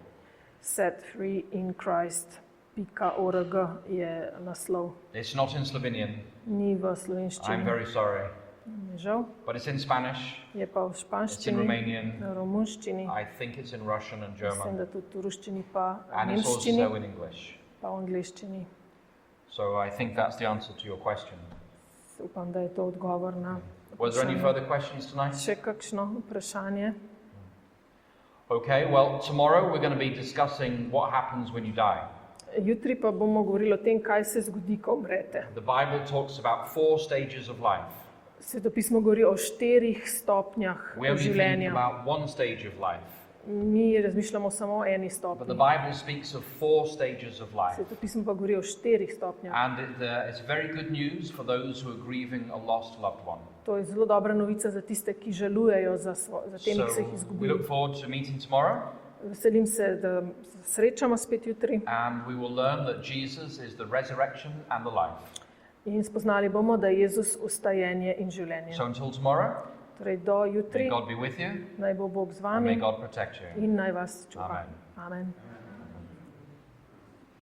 setfreeinchrist.org je naslov. It's not in Slovenian, Ni v I'm slovenščini, very sorry, mi je žal. but it's in Spanish, Je pa v it's in španščini, Romanian, v romunščini, I think it's in Russian and mislim, German, da tudi v ruščini, pa and it's nemščini, also in English. pa v angleščini. So I think that's the answer to your question. Upam, da je to odgovor na Was there any vprašanje. further questions tonight? Še kakšno vprašanje? Okay, well, tomorrow we're going to be discussing what happens when you die. Jutri pa bomo govorili o tem, kaj se zgodi, ko umrete. The Bible talks about 4 stages of life. Svetopismo govori o 4 stopnjah We only think življenja. about one stage of life, Mi razmišljamo samo o eni but the stopnji. Bible speaks of 4 stages of life. Svetopismo pa govori o 4 stopnjah. And it's very good news for those who are grieving a lost loved one. To je zelo dobra novica za tiste, ki žalujejo za temi, ki so jih So we izgubili. look forward to meeting tomorrow, Veselim se, da se srečamo spet jutri and we will learn that Jesus is the resurrection and the life. in spoznali bomo, da je Jezus ustajenje in življenje. So until tomorrow, Torej do may jutri, God be with you, naj bo Bog z and may vami God protect you. in naj vas čuva. Amen. Amen.